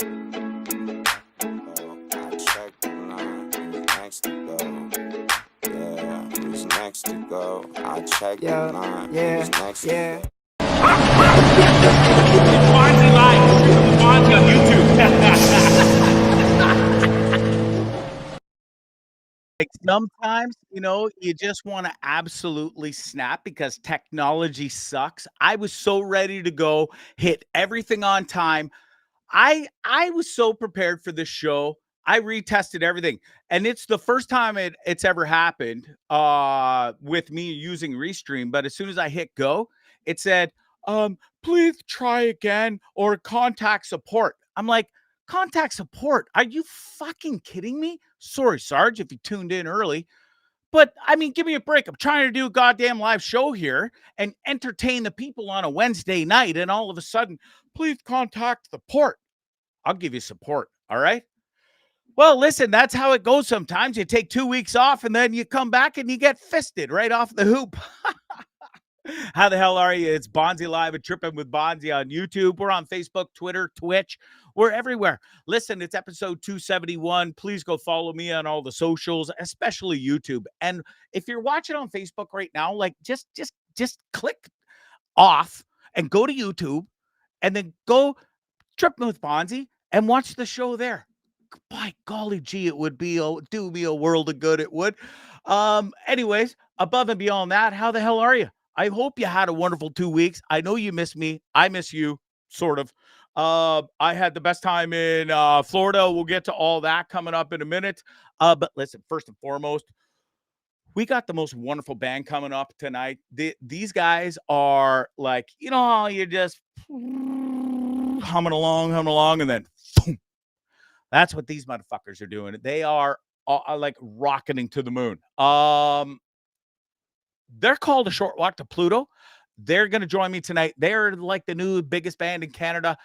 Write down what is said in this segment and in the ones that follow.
I check the line, who's next to go? Yeah, who's next to go? I check the line, who's next to go? Bondzee live, Bondzee on YouTube. Like sometimes, you just want to absolutely snap because technology sucks. I was so ready to go, hit everything on time. I was so prepared for this show. I retested everything, and it's the first time it's ever happened with me using Restream. But as soon as I hit go, it said, please try again or contact support. I'm like, contact support? Are you fucking kidding me? Sorry, Sarge, if you tuned in early. But I mean, give me a break. I'm trying to do a goddamn live show here and entertain the people on a Wednesday night. And all of a sudden, please contact the port. I'll give you support. All right. Well, listen, that's how it goes sometimes. You take 2 weeks off and then you come back and you get fisted right off the hoop. How the hell are you? It's Bondzee Live at Tripping with Bondzee on YouTube. We're on Facebook, Twitter, Twitch. We're everywhere. Listen, it's episode 271. Please go follow me on all the socials, especially YouTube. And if you're watching on Facebook right now, like just click off and go to YouTube and then go Tripping with Bondzee and watch the show there. By golly gee, it would do me a world of good. It would. Anyways, above and beyond that, how the hell are you? I hope you had a wonderful 2 weeks. I know you miss me. I miss you, sort of. I had the best time in Florida. We'll get to all that coming up in a minute. But listen, first and foremost, we got the most wonderful band coming up tonight. These guys are like, you're just humming along, and then boom. That's what these motherfuckers are doing. They are like rocketing to the moon. They're called A Short Walk to Pluto. They're going to join me tonight. They're like the new biggest band in Canada.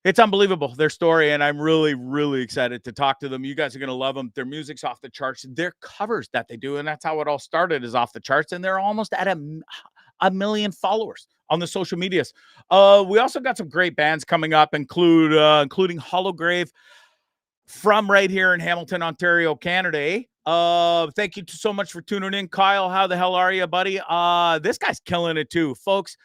It's unbelievable, their story, and I'm really, really excited to talk to them. You guys are going to love them. Their music's off the charts. Their covers that they do, and that's how it all started, is off the charts, and they're almost at a million followers on the social medias. We also got some great bands coming up, including Hollowgrave from right here in Hamilton, Ontario, Canada. Thank you so much for tuning in. Kyle, how the hell are you, buddy? This guy's killing it too, folks.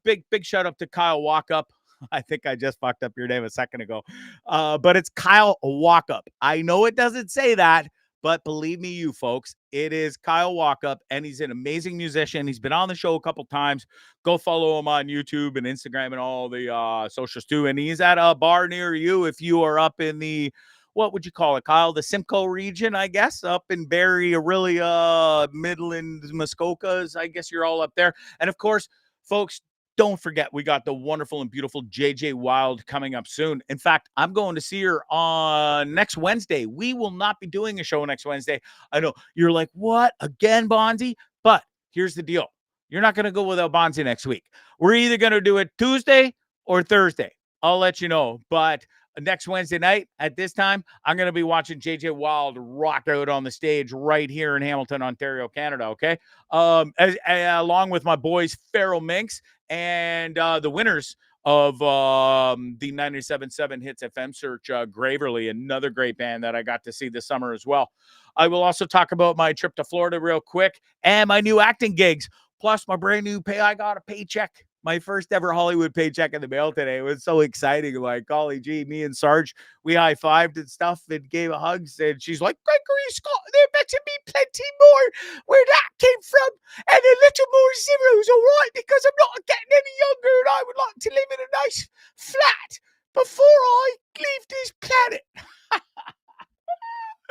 Big shout out to Kyle Walkup. I think I just fucked up your name a second ago. But it's Kyle Walkup. I know it doesn't say that, but believe me, you folks, it is Kyle Walkup, and he's an amazing musician. He's been on the show a couple times. Go follow him on YouTube and Instagram and all the socials too. And he's at a bar near you if you are up in the, what would you call it, Kyle? The Simcoe region, I guess, up in Barrie, Aurelia, Midland, Muskokas. I guess you're all up there. And of course, folks, don't forget, we got the wonderful and beautiful JJ Wild coming up soon. In fact, I'm going to see her on next Wednesday. We will not be doing a show next Wednesday. I know you're like, what? Again, Bondzee? But here's the deal. You're not going to go without Bondzee next week. We're either going to do it Tuesday or Thursday. I'll let you know. But next Wednesday night at this time, I'm going to be watching JJ Wild rock out on the stage right here in Hamilton, Ontario, Canada. Okay. Along with my boys, Feral Minx, and the winners of the 97.7 Hits FM Search, Graverly, another great band that I got to see this summer as well. I will also talk about my trip to Florida real quick and my new acting gigs, plus my brand new pay. I got a paycheck. My first ever Hollywood paycheck in the mail today. It was so exciting. Like, golly gee, me and Sarge, we high-fived and stuff and gave hugs. And she's like, Gregory Scott, there better be plenty more where that came from. And a little more zeros, all right? Because I'm not getting any younger and I would like to live in a nice flat before I leave this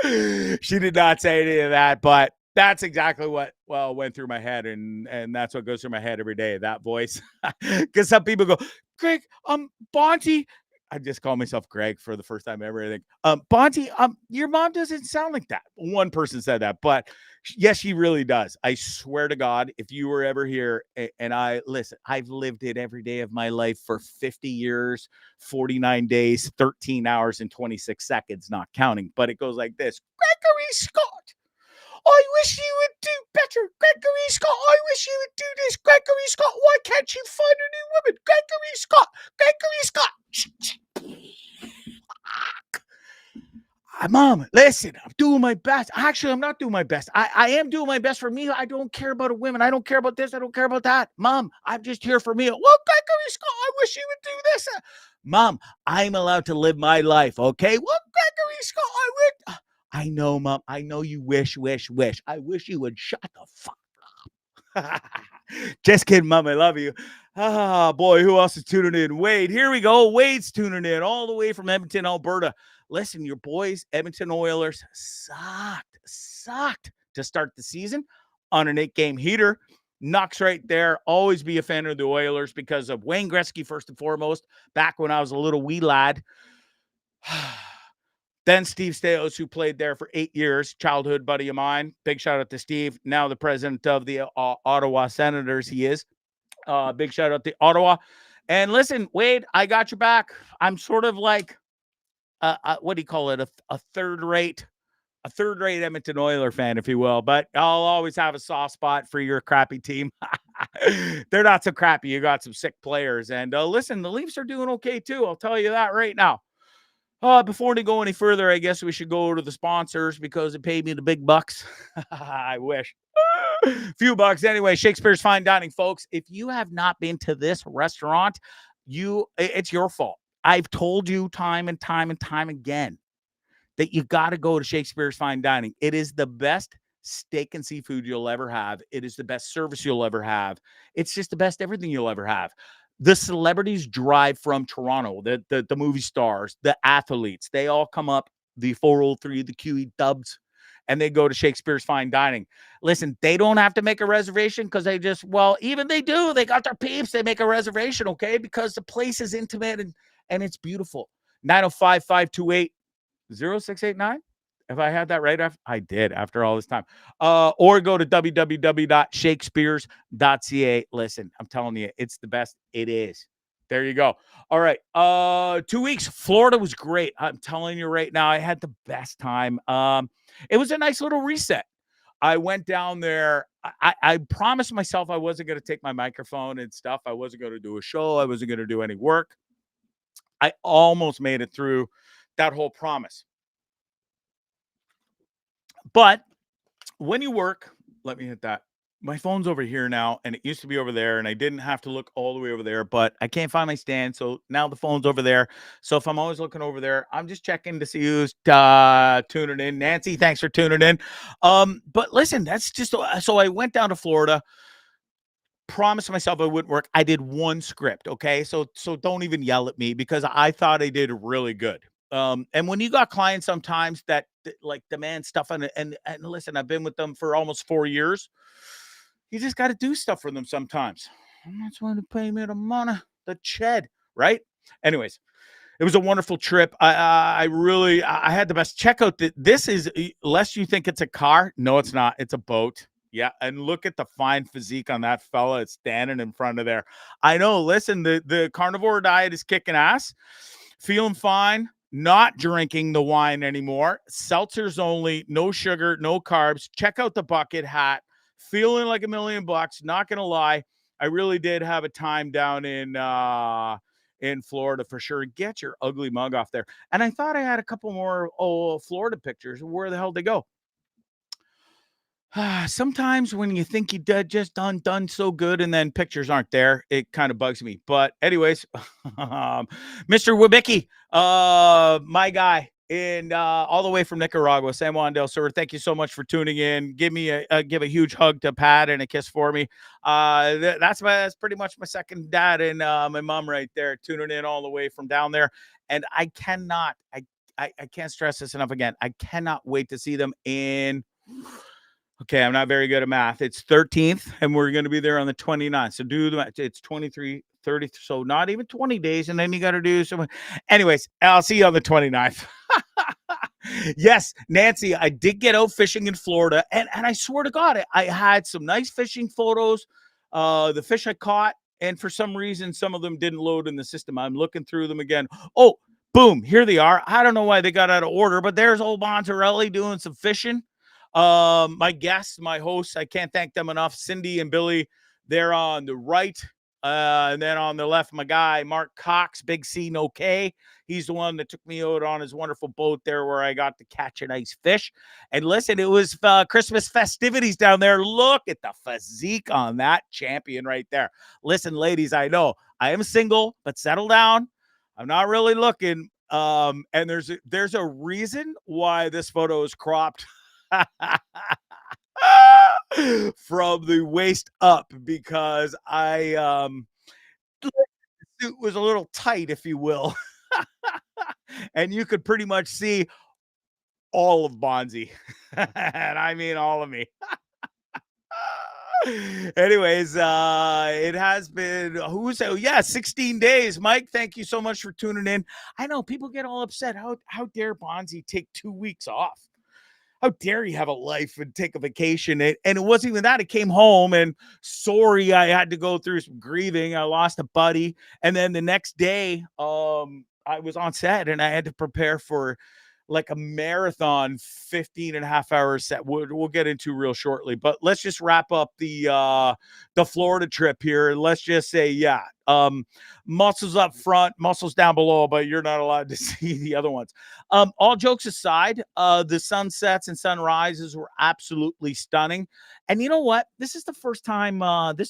planet. She did not say any of that, but that's exactly what went through my head, and that's what goes through my head every day, that voice. Because some people go, Greg, Bondzee. I just call myself Greg for the first time ever. I think, Bondzee, your mom doesn't sound like that. One person said that, but yes, she really does. I swear to God, if you were ever here, and I've lived it every day of my life for 50 years, 49 days, 13 hours, and 26 seconds, not counting. But it goes like this: Gregory Scott, I wish you would do better. Gregory Scott, I wish you would do this. Gregory Scott, why can't you find a new woman? Gregory Scott, Gregory Scott. Mom, listen, I'm doing my best. Actually, I'm not doing my best. I am doing my best for me. I don't care about a women. I don't care about this. I don't care about that. Mom, I'm just here for me. Well, Gregory Scott, I wish you would do this. Mom, I'm allowed to live my life, okay? Well, Gregory Scott, I know, Mom. I know you wish. I wish you would shut the fuck up. Just kidding, Mom. I love you. Ah, boy, who else is tuning in? Wade, here we go. Wade's tuning in all the way from Edmonton, Alberta. Listen, your boys, Edmonton Oilers, sucked to start the season on an 8-game heater. Knox right there. Always be a fan of the Oilers because of Wayne Gretzky, first and foremost, back when I was a little wee lad. Then Steve Stais, who played there for 8 years, childhood buddy of mine. Big shout out to Steve. Now the president of the Ottawa Senators, he is. Big shout out to Ottawa. And listen, Wade, I got your back. I'm sort of like, what do you call it? A third-rate Edmonton Oiler fan, if you will. But I'll always have a soft spot for your crappy team. They're not so crappy. You got some sick players. And listen, the Leafs are doing okay too. I'll tell you that right now. Before we go any further, I guess we should go to the sponsors because it paid me the big bucks. I wish. Few bucks anyway. Shakespeare's Fine Dining, folks. If you have not been to this restaurant, it's your fault. I've told you time and time again that you got to go to Shakespeare's Fine Dining. It is the best steak and seafood you'll ever have. It is the best service you'll ever have. It's just the best everything you'll ever have. The celebrities drive from Toronto, the movie stars, the athletes. They all come up the 403, the QE Dubs, and they go to Shakespeare's Fine Dining. Listen, they don't have to make a reservation because even they do. They got their peeps. They make a reservation, okay? Because the place is intimate and it's beautiful. 905-528-0689. If I had that right, I did after all this time. Or go to www.shakespeares.ca. Listen, I'm telling you, it's the best. It is. There you go. All right. 2 weeks. Florida was great. I'm telling you right now, I had the best time. It was a nice little reset. I went down there. I promised myself I wasn't going to take my microphone and stuff. I wasn't going to do a show. I wasn't going to do any work. I almost made it through that whole promise. But when you work, let me hit that. My phone's over here now, and it used to be over there, and I didn't have to look all the way over there, but I can't find my stand, so now the phone's over there. So if I'm always looking over there, I'm just checking to see who's tuning in. Nancy, thanks for tuning in. But listen, that's just so I went down to Florida. Promised myself I wouldn't work. I did one script, okay? So don't even yell at me because I thought I did really good. And when you got clients sometimes that like demand stuff and listen, I've been with them for almost 4 years. You just got to do stuff for them sometimes. I'm not trying to pay me the money, the ched, right? Anyways, it was a wonderful trip. I had the best. Check out this is, lest you think it's a car. No, it's not. It's a boat. Yeah, and look at the fine physique on that fella. It's standing in front of there. I know. Listen, the carnivore diet is kicking ass. Feeling fine. Not drinking the wine anymore. Seltzers only. No sugar. No carbs. Check out the bucket hat. Feeling like $1 million. Not gonna lie, I really did have a time down in Florida for sure. Get your ugly mug off there. And I thought I had a couple more Florida pictures. Where the hell did they go? Sometimes when you think you just done so good and then pictures aren't there, it kind of bugs me. But anyways, Mr. Wibicki, my guy in all the way from Nicaragua, San Juan del Sur. Thank you so much for tuning in. Give a huge hug to Pat and a kiss for me. That's pretty much my second dad and my mom right there tuning in all the way from down there. And I can't stress this enough again. I cannot wait to see them in. Okay, I'm not very good at math. It's 13th, and we're going to be there on the 29th. So do the math. It's 23, 30, so not even 20 days, and then you got to do some. Anyways, I'll see you on the 29th. Yes, Nancy, I did get out fishing in Florida, and I swear to God, I had some nice fishing photos. The fish I caught, and for some reason, some of them didn't load in the system. I'm looking through them again. Oh, boom, here they are. I don't know why they got out of order, but there's old Bondzee doing some fishing. My guests, my hosts, I can't thank them enough. Cindy and Billy, they're on the right. And then on the left, my guy, Mark Cox, Big C, no K. He's the one that took me out on his wonderful boat there where I got to catch a nice fish. And listen, it was Christmas festivities down there. Look at the physique on that champion right there. Listen, ladies, I know I am single, but settle down. I'm not really looking. And there's a reason why this photo is cropped from the waist up, because the suit was a little tight, if you will. And you could pretty much see all of Bondzee. And I mean all of me. Anyways, it has been 16 days. Mike, thank you so much for tuning in. I know people get all upset. How dare Bondzee take 2 weeks off? How dare you have a life and take a vacation? And it wasn't even that. It came home and sorry, I had to go through some grieving. I lost a buddy. And then the next day, I was on set and I had to prepare for like a marathon 15 and a half hours set we'll get into real shortly. But let's just wrap up the Florida trip here. And let's just say, yeah, muscles up front, muscles down below, but you're not allowed to see the other ones. All jokes aside, the sunsets and sunrises were absolutely stunning. And you know what? This is the first time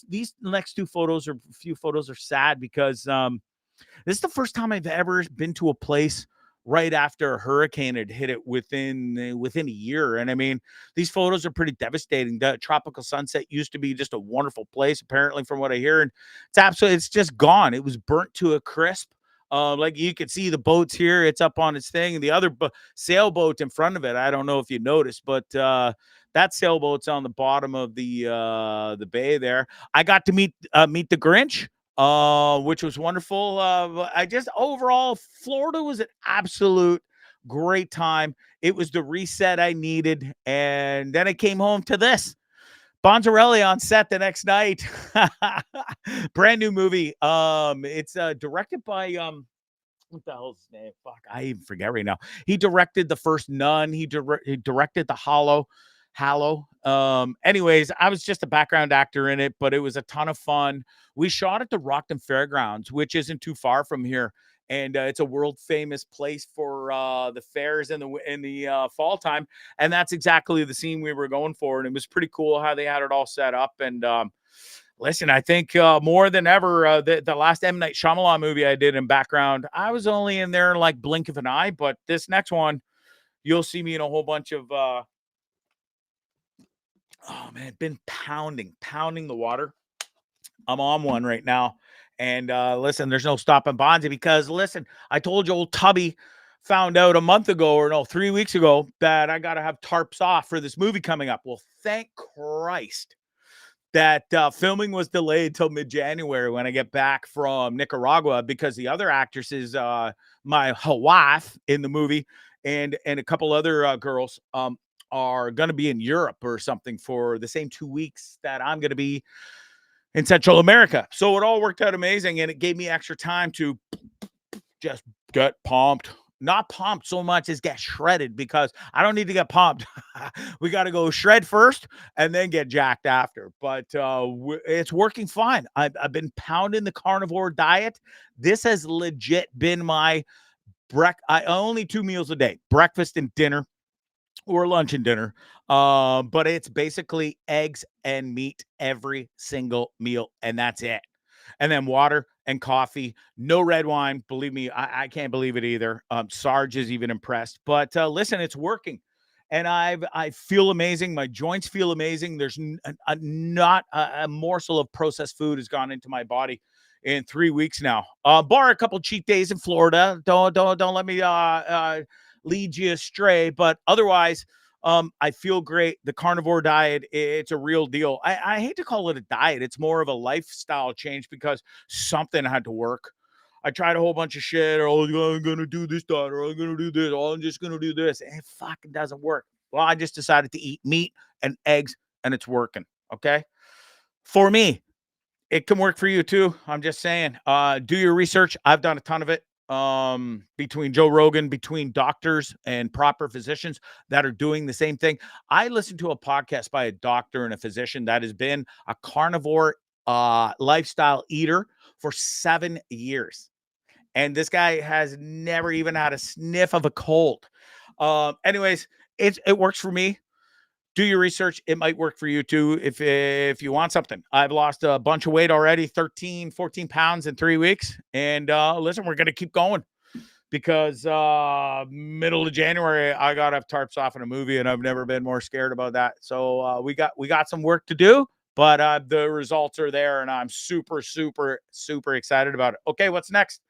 these next few photos are sad because this is the first time I've ever been to a place right after a hurricane had hit it within a year. And I mean, these photos are pretty devastating. The tropical sunset used to be just a wonderful place, apparently, from what I hear. And it's just gone. It was burnt to a crisp. Like you could see the boats here. It's up on its thing. The other sailboat in front of it, I don't know if you noticed, but that sailboat's on the bottom of the bay there. I got to meet the Grinch, which was wonderful. Overall, Florida was an absolute great time. It was the reset I needed. And then I came home to this. Bondzarelli on set the next night. Brand new movie. It's directed by what the hell's his name? Fuck, I even forget right now. He directed the first Nun. He directed the Hallow. Anyways, I was just a background actor in it, but it was a ton of fun. We shot at the Rockton Fairgrounds, which isn't too far from here. And it's a world famous place for the fairs in the fall time. And that's exactly the scene we were going for. And it was pretty cool how they had it all set up. And listen, I think more than ever, the last M. Night Shyamalan movie I did in background, I was only in there like blink of an eye. But this next one, you'll see me in a whole bunch of oh man, been pounding the water. I'm on one right now. And listen, there's no stopping Bondzee because listen, I told you old Tubby found out a month ago or no, 3 weeks ago that I got to have tarps off for this movie coming up. Well, thank Christ that filming was delayed till mid-January when I get back from Nicaragua, because the other actress is my wife in the movie and a couple other girls are going to be in Europe or something for the same 2 weeks that I'm going to be in Central America. So it all worked out amazing. And it gave me extra time to just get pumped. Not pumped so much as get shredded, because I don't need to get pumped. We got to go shred first and then get jacked after. But it's working fine. I've been pounding the carnivore diet. This has legit been my only 2 meals a day, breakfast and dinner, or lunch and dinner. But it's basically eggs and meat every single meal, and that's it. And then water and coffee, no red wine. Believe me, I can't believe it either. Sarge is even impressed. But listen, it's working. And I feel amazing. My joints feel amazing. There's not a morsel of processed food has gone into my body in 3 weeks now. Bar a couple cheat days in Florida. Don't let me lead you astray. But otherwise, I feel great. The carnivore diet, it's a real deal. I hate to call it a diet. It's more of a lifestyle change because something had to work. I tried a whole bunch of shit. Oh, I'm going to do this diet, or I'm going to do this. Oh, I'm just going to do this. And it fucking doesn't work. Well, I just decided to eat meat and eggs, and it's working. Okay. For me, it can work for you too. I'm just saying, do your research. I've done a ton of it. Between Joe Rogan, between doctors and proper physicians that are doing the same thing. I listened to a podcast by a doctor and a physician that has been a carnivore lifestyle eater for 7 years. And this guy has never even had a sniff of a cold. Anyways, it works for me. Do your research. It might work for you too if you want something. I've lost a bunch of weight already, 13, 14 pounds in 3 weeks. And listen, we're going to keep going because middle of January, I got to have tarps off in a movie, and I've never been more scared about that. So we got some work to do, but the results are there, and I'm super, super, super excited about it. Okay, what's next?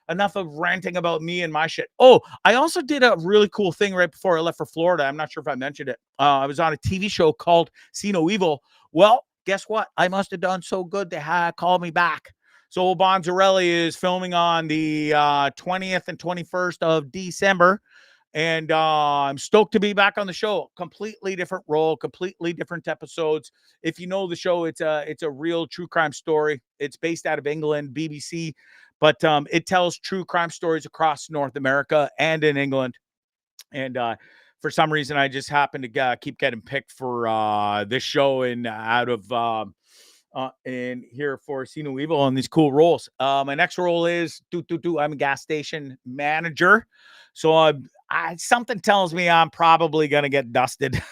Enough of ranting about me and my shit. Oh, I also did a really cool thing right before I left for Florida. I'm not sure if I mentioned it. I was on a TV show called See No Evil. Well, guess what? I must have done so good they had called me back. So Bondzee is filming on the 20th and 21st of December. And I'm stoked to be back on the show. Completely different role, completely different episodes. If you know the show, it's a real true crime story. It's based out of England, BBC, but it tells true crime stories across North America and in England. And for some reason, I just happen to keep getting picked for this show and out of and here for See No Evil on these cool roles. My next role is I'm a gas station manager. So something tells me I'm probably gonna get dusted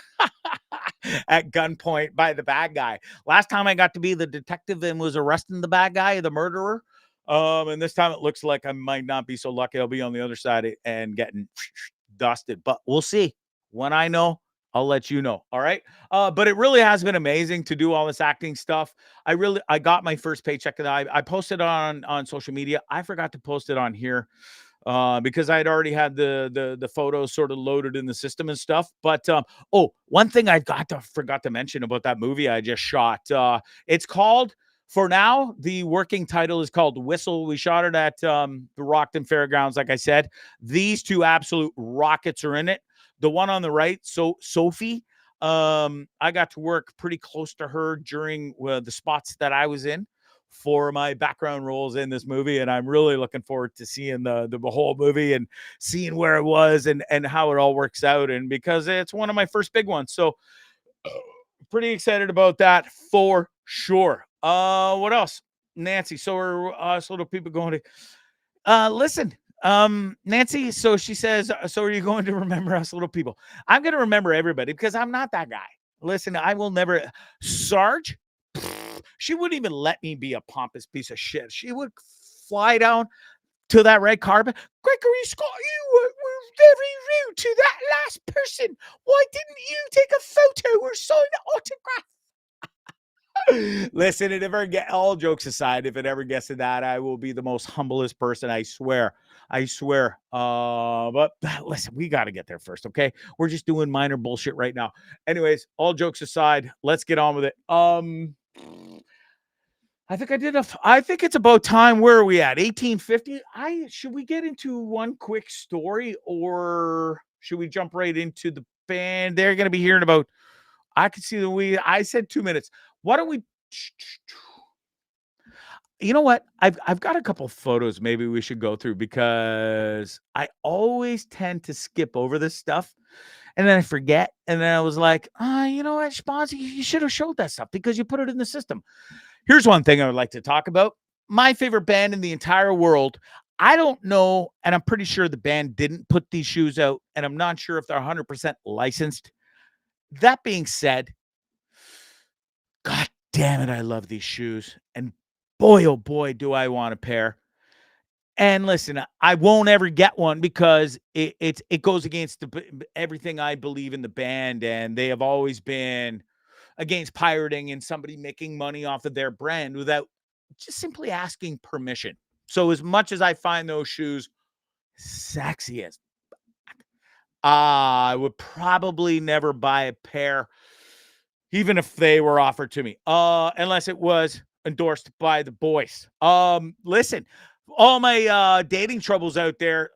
at gunpoint by the bad guy. Last time I got to be the detective and was arresting the bad guy, the murderer. And this time it looks like I might not be so lucky. I'll be on the other side and getting dusted, but we'll see. When I know, I'll let you know. All right. But it really has been amazing to do all this acting stuff. I got my first paycheck and I posted on social media. I forgot to post it on here because I had already had the photos sort of loaded in the system and stuff. But one thing I forgot to mention about that movie I just shot. It's called, for now, the working title is called Whistle. We shot it at the Rockton Fairgrounds, like I said. These two absolute rockets are in it. The one on the right, Sophie, I got to work pretty close to her during the spots that I was in for my background roles in this movie, and I'm really looking forward to seeing the whole movie and seeing where it was and how it all works out, and because it's one of my first big ones. So pretty excited about that for sure. What else? Nancy, so are us little people going to listen, Nancy, so she says, so are you going to remember us little people? I'm going to remember everybody because I'm not that guy. Listen, I will never. Sarge, she wouldn't even let me be a pompous piece of shit. She would fly down to that red carpet. Gregory Scott, you were very rude to that last person. Why didn't you take a photo or sign an autograph? Listen, all jokes aside, if it ever gets to that, I will be the most humblest person. I swear. But listen, we got to get there first. Okay. We're just doing minor bullshit right now. Anyways, all jokes aside, let's get on with it. I think it's about time. Where are we at? 1850. Should we get into one quick story or should we jump right into the band? They're going to be hearing about, I could see I said 2 minutes. Why don't we, you know what? I've got a couple photos maybe we should go through because I always tend to skip over this stuff and then I forget. And then I was like, you know what, Bondzee, you should have showed that stuff because you put it in the system. Here's one thing I would like to talk about. My favorite band in the entire world. I don't know, and I'm pretty sure the band didn't put these shoes out, and I'm not sure if they're 100% licensed. That being said, God damn it, I love these shoes. And boy, oh boy, do I want a pair. And listen, I won't ever get one because it goes against everything I believe in the band. And they have always been against pirating and somebody making money off of their brand without just simply asking permission. So as much as I find those shoes sexy as, I would probably never buy a pair even if they were offered to me, unless it was endorsed by the boys. Listen, all my dating troubles out there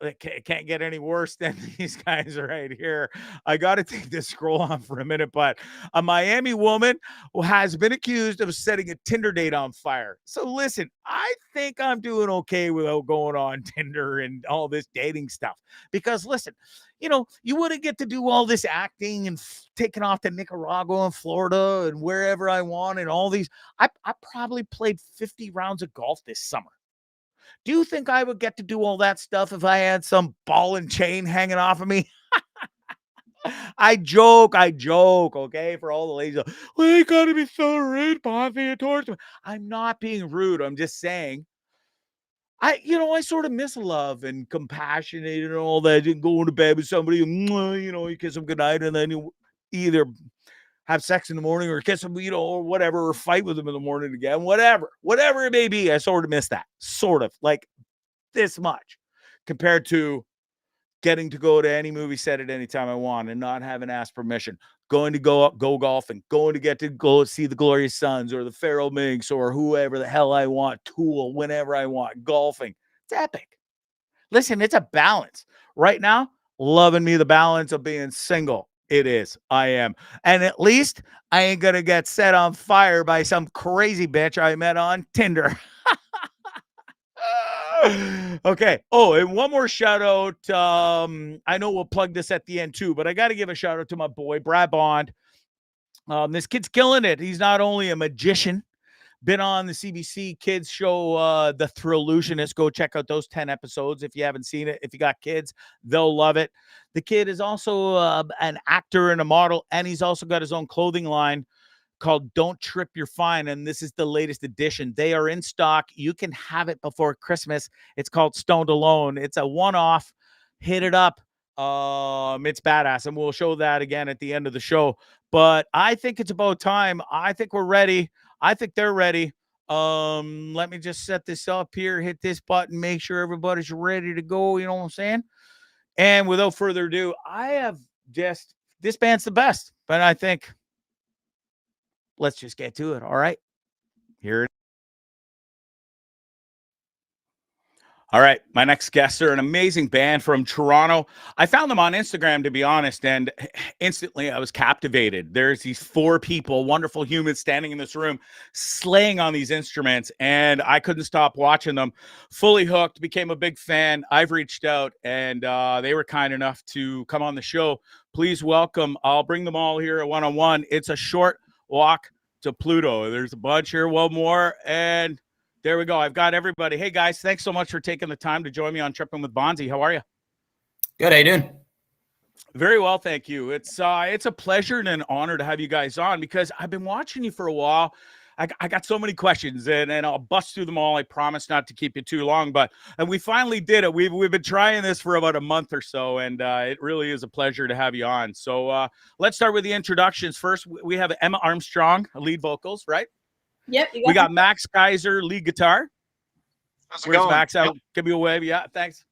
can't get any worse than these guys right here. I got to take this scroll on for a minute, but a Miami woman has been accused of setting a Tinder date on fire. So listen, I think I'm doing okay without going on Tinder and all this dating stuff because listen, you wouldn't get to do all this acting and taking off to Nicaragua and Florida and wherever I want and all these. I probably played 50 rounds of golf this summer. Do you think I would get to do all that stuff if I had some ball and chain hanging off of me? I joke, okay, for all the ladies. Well, you gotta be so rude, Bondzee, towards me. I'm not being rude. I'm just saying, I sort of miss love and compassion and all that. And going to bed with somebody, you kiss them goodnight, and then you either have sex in the morning or kiss them, or whatever, or fight with them in the morning again, whatever it may be. I sort of miss that, sort of like this much compared to getting to go to any movie set at any time I want and not having asked permission, going to go golfing, going to get to go see the Glorious Sons or the Pharaoh Minx or whoever the hell I want, Tool, whenever I want, golfing. It's epic. Listen, it's a balance. Right now, loving me the balance of being single. It is. I am. And at least I ain't going to get set on fire by some crazy bitch I met on Tinder. Okay. Oh, and one more shout out. I know we'll plug this at the end too, but I got to give a shout out to my boy, Brad Bond. This kid's killing it. He's not only a magician, been on the CBC kids show, The Thrillutionist. Go check out those 10 episodes if you haven't seen it. If you got kids, they'll love it. The kid is also an actor and a model, and he's also got his own clothing line called Don't Trip You're Fine, and this is the latest edition. They are in stock. You can have it before Christmas. It's called Stoned Alone. It's a one-off. Hit it up. It's badass, and we'll show that again at the end of the show. But I think it's about time. I think we're ready. I think they're ready. Let me just set this up here, hit this button, make sure everybody's ready to go. You know what I'm saying? And without further ado, this band's the best, but I think let's just get to it. All right. Here it is. All right. My next guests are an amazing band from Toronto. I found them on Instagram, to be honest, and instantly I was captivated. There's these 4 people, wonderful humans standing in this room, slaying on these instruments, and I couldn't stop watching them. Fully hooked, became a big fan. I've reached out, and they were kind enough to come on the show. Please welcome, I'll bring them all here at one-on-one. It's a short walk to Pluto. There's a bunch here, one more, and there we go. I've got everybody. Hey, guys, thanks so much for taking the time to join me on Tripping with Bondzee. How are you? Good. How you doing? Very well, thank you. It's a pleasure and an honor to have you guys on because I've been watching you for a while. I got so many questions, and I'll bust through them all. I promise not to keep you too long, and we finally did it. We've been trying this for about a month or so, and it really is a pleasure to have you on. So let's start with the introductions. First, we have Emma Armstrong, lead vocals, right? Yep. We got Max Kaiser, lead guitar. How's it Where's going? Max? Out. Give me a wave. Yeah, thanks.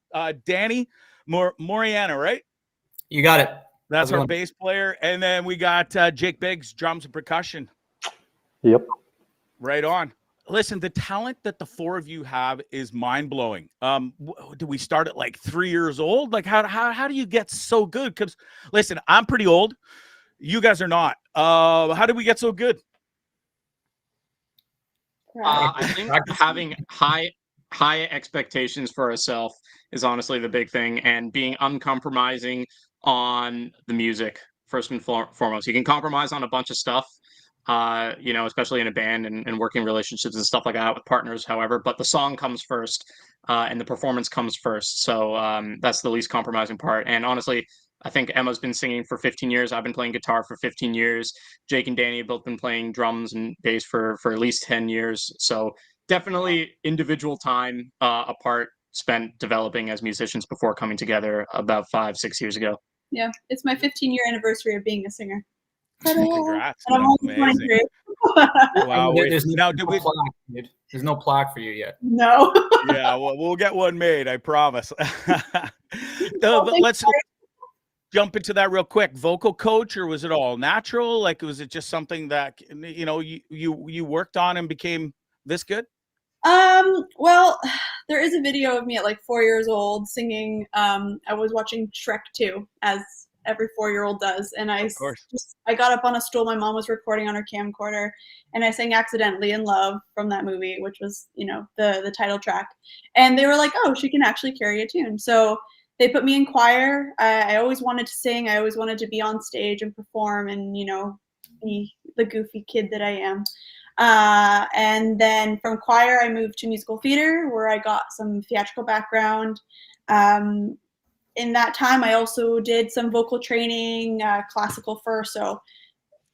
Danny Moriana, right? You got it. That's our bass player. And then we got Jake Biggs, drums and percussion. Yep. Right on. Listen, the talent that the 4 of you have is mind-blowing. Do we start at like 3 years old? Like how do you get so good? Because listen, I'm pretty old. You guys are not. How did we get so good? I think having high expectations for ourselves is honestly the big thing, and being uncompromising on the music first and foremost. You can compromise on a bunch of stuff, especially in a band and working relationships and stuff like that with partners, however, but the song comes first, and the performance comes first. So that's the least compromising part. And honestly, I think Emma's been singing for 15 years. I've been playing guitar for 15 years. Jake and Danny have both been playing drums and bass for at least 10 years. So definitely individual time apart spent developing as musicians before coming together about 5-6 years ago. Yeah, it's my 15-year anniversary of being a singer. Congrats. And I'm only Amazing. 23. Wow. There's no plaque, dude. There's no plaque for you yet. No. Yeah, we'll get one made, I promise. Well, Let's jump into that real quick. Vocal coach, or was it all natural? Like, was it just something that you worked on and became this good? Well, there is a video of me at like 4 years old singing. I was watching Shrek 2, as every 4-year-old does, and I got up on a stool my mom was recording on her camcorder, and I sang Accidentally in Love from that movie, which was the title track, and they were like, oh, she can actually carry a tune. So they put me in choir. I always wanted to sing. I always wanted to be on stage and perform and, you know, be the goofy kid that I am. And then from choir, I moved to musical theater, where I got some theatrical background. In that time, I also did some vocal training, classical first, so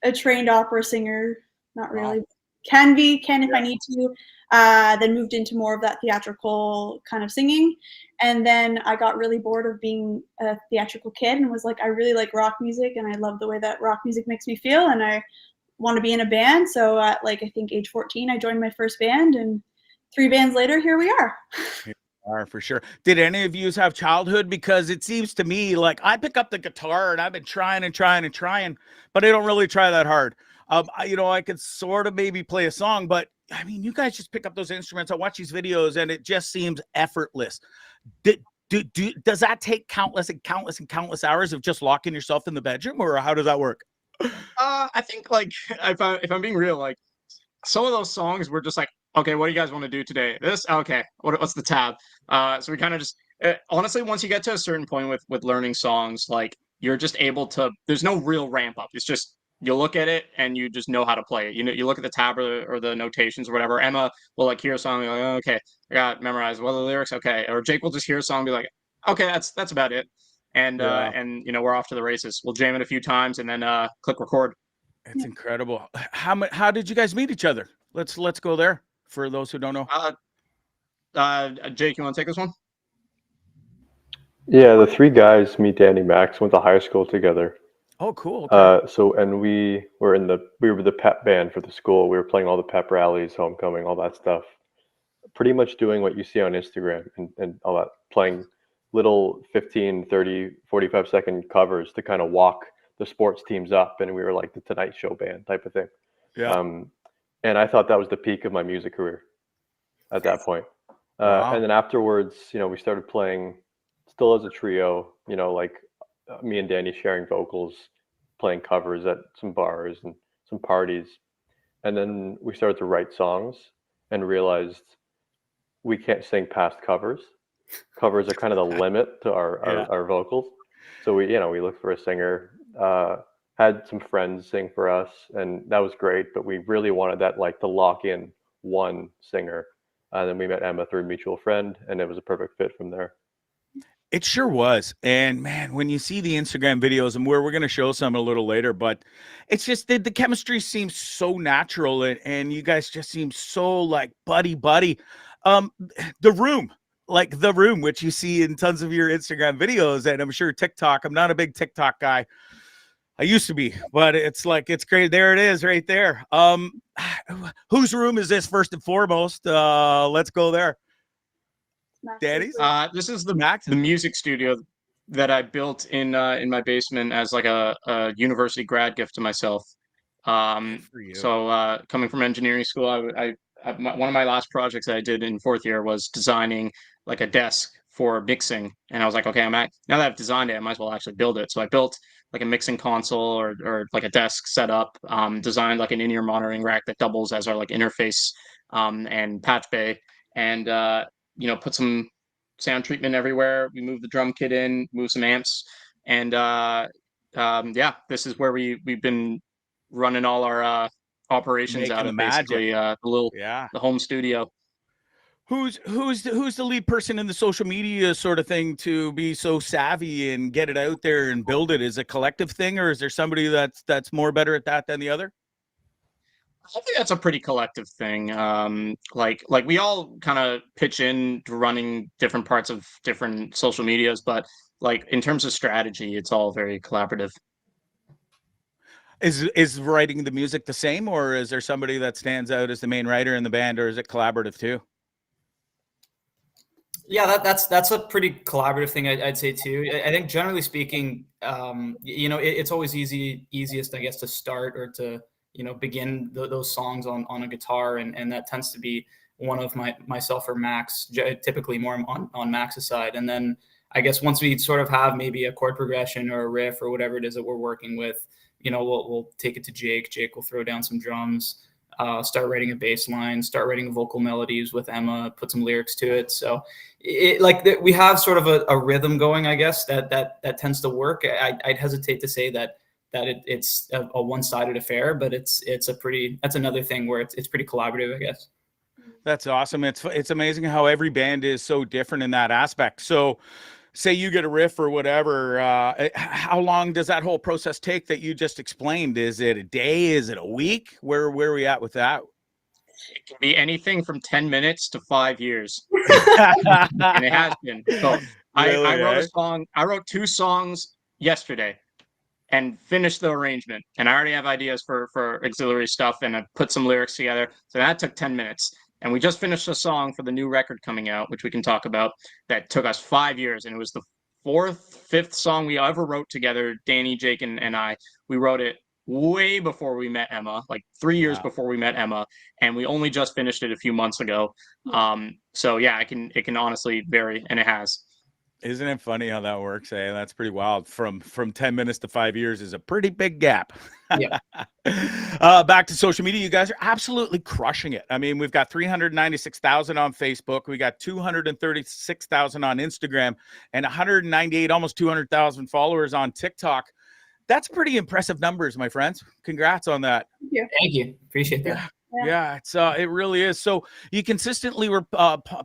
a trained opera singer, not really. Wow. Can if I need to. Then moved into more of that theatrical kind of singing. And then I got really bored of being a theatrical kid and was like, I really like rock music and I love the way that rock music makes me feel and I want to be in a band. So at like, I think age 14, I joined my first band, and 3 bands later, here we are. For sure. Did any of you have childhood? Because it seems to me like I pick up the guitar and I've been trying, but I don't really try that hard. You know, I could sort of maybe play a song, but I mean, you guys just pick up those instruments. I watch these videos and it just seems effortless. Does that take countless hours of just locking yourself in the bedroom, or how does that work? I think, like, if I'm being real, like, some of those songs were just like, okay, what do you guys want to do today? This, okay, what's the tab? So we kind of just honestly, once you get to a certain point with learning songs, like, you're just able to. There's no real ramp up. It's just you look at it and you just know how to play it. You know, you look at the tab or the notations or whatever. Emma will like hear a song and be like, oh, okay, I got memorized. Well, the lyrics, okay. Or Jake will just hear a song and be like, okay, that's about it. And and you know, we're off to the races. We'll jam it a few times and then click record. It's incredible. How did you guys meet each other? Let's go there for those who don't know. Jake, you want to take this one? Yeah, the 3 guys, me, Danny, Max, went to high school together. Oh, cool. Okay. And we were the pep band for the school. We were playing all the pep rallies, homecoming, all that stuff. Pretty much doing what you see on Instagram and all that, playing little 15, 30, 45-second covers to kind of walk the sports teams up. And we were like the Tonight Show band type of thing. Yeah. And I thought that was the peak of my music career at that point. Wow. And then afterwards, you know, we started playing still as a trio, you know, like me and Danny sharing vocals, playing covers at some bars and some parties. And then we started to write songs and realized we can't sing past covers. Covers are kind of the limit to our vocals. So we looked for a singer, had some friends sing for us, and that was great. But we really wanted that, like, to lock in one singer. And then we met Emma through a mutual friend, and it was a perfect fit from there. It sure was. And man, when you see the Instagram videos, and we're going to show some a little later, but it's just the chemistry seems so natural, and you guys just seem so like buddy. The room, which you see in tons of your Instagram videos, and I'm sure TikTok. I'm not a big TikTok guy. I used to be, but it's like, it's great. There it is right there. Whose room is this first and foremost? Let's go there. Danny's? This is the music studio that I built in my basement as like a university grad gift to myself. So coming from engineering school, one of my last projects that I did in 4th year was designing like a desk for mixing, and I was like, okay, now that I've designed it, I might as well actually build it. So I built like a mixing console or like a desk setup, designed like an in-ear monitoring rack that doubles as our like interface and patch bay, and you know, put some sound treatment everywhere. We moved the drum kit in, moved some amps, and yeah, this is where we've been running all our operations out of, basically the home studio. Who's the lead person in the social media sort of thing to be so savvy and get it out there and build it? Is it a collective thing, or is there somebody that's more better at that than the other? I think that's a pretty collective thing. Like we all kind of pitch in to running different parts of different social medias, but like in terms of strategy, it's all very collaborative. Is writing the music the same, or is there somebody that stands out as the main writer in the band, or is it collaborative too? Yeah, that's a pretty collaborative thing, I'd say too. I think generally speaking, you know, it's always easiest, I guess, to start or to, you know, begin those songs on a guitar, and that tends to be one of myself or Max, typically more on Max's side. And then I guess once we sort of have maybe a chord progression or a riff or whatever it is that we're working with, you know, we'll take it to Jake. Jake will throw down some drums. start writing a bass line, start writing vocal melodies with Emma, put some lyrics to it. So we have sort of a rhythm going, I guess, that tends to work. I'd hesitate to say that it's a one-sided affair, but that's another thing where it's pretty collaborative, I guess. That's awesome. It's amazing how every band is so different in that aspect. So say you get a riff or whatever, how long does that whole process take that you just explained? Is it a day? Is it a week? Where are we at with that? It can be anything from 10 minutes to 5 years. And it has been. So Really, I wrote a song. I wrote 2 songs yesterday and finished the arrangement. And I already have ideas for auxiliary stuff, and I put some lyrics together. So that took 10 minutes. And we just finished a song for the new record coming out, which we can talk about, that took us 5 years. And it was the 5th song we ever wrote together, Danny, Jake, and I. We wrote it way before we met Emma, like 3 years before we met Emma. And we only just finished it a few months ago. So yeah, it can honestly vary, and it has. Isn't it funny how that works? That's pretty wild. From 10 minutes to 5 years is a pretty big gap. Yeah. Back to social media, you guys are absolutely crushing it. I mean, we've got 396,000 on Facebook, we got 236,000 on Instagram, and 198, almost 200,000 followers on TikTok. That's pretty impressive numbers, my friends. Congrats on that. Thank you. Appreciate that. Yeah, it really is. So you consistently were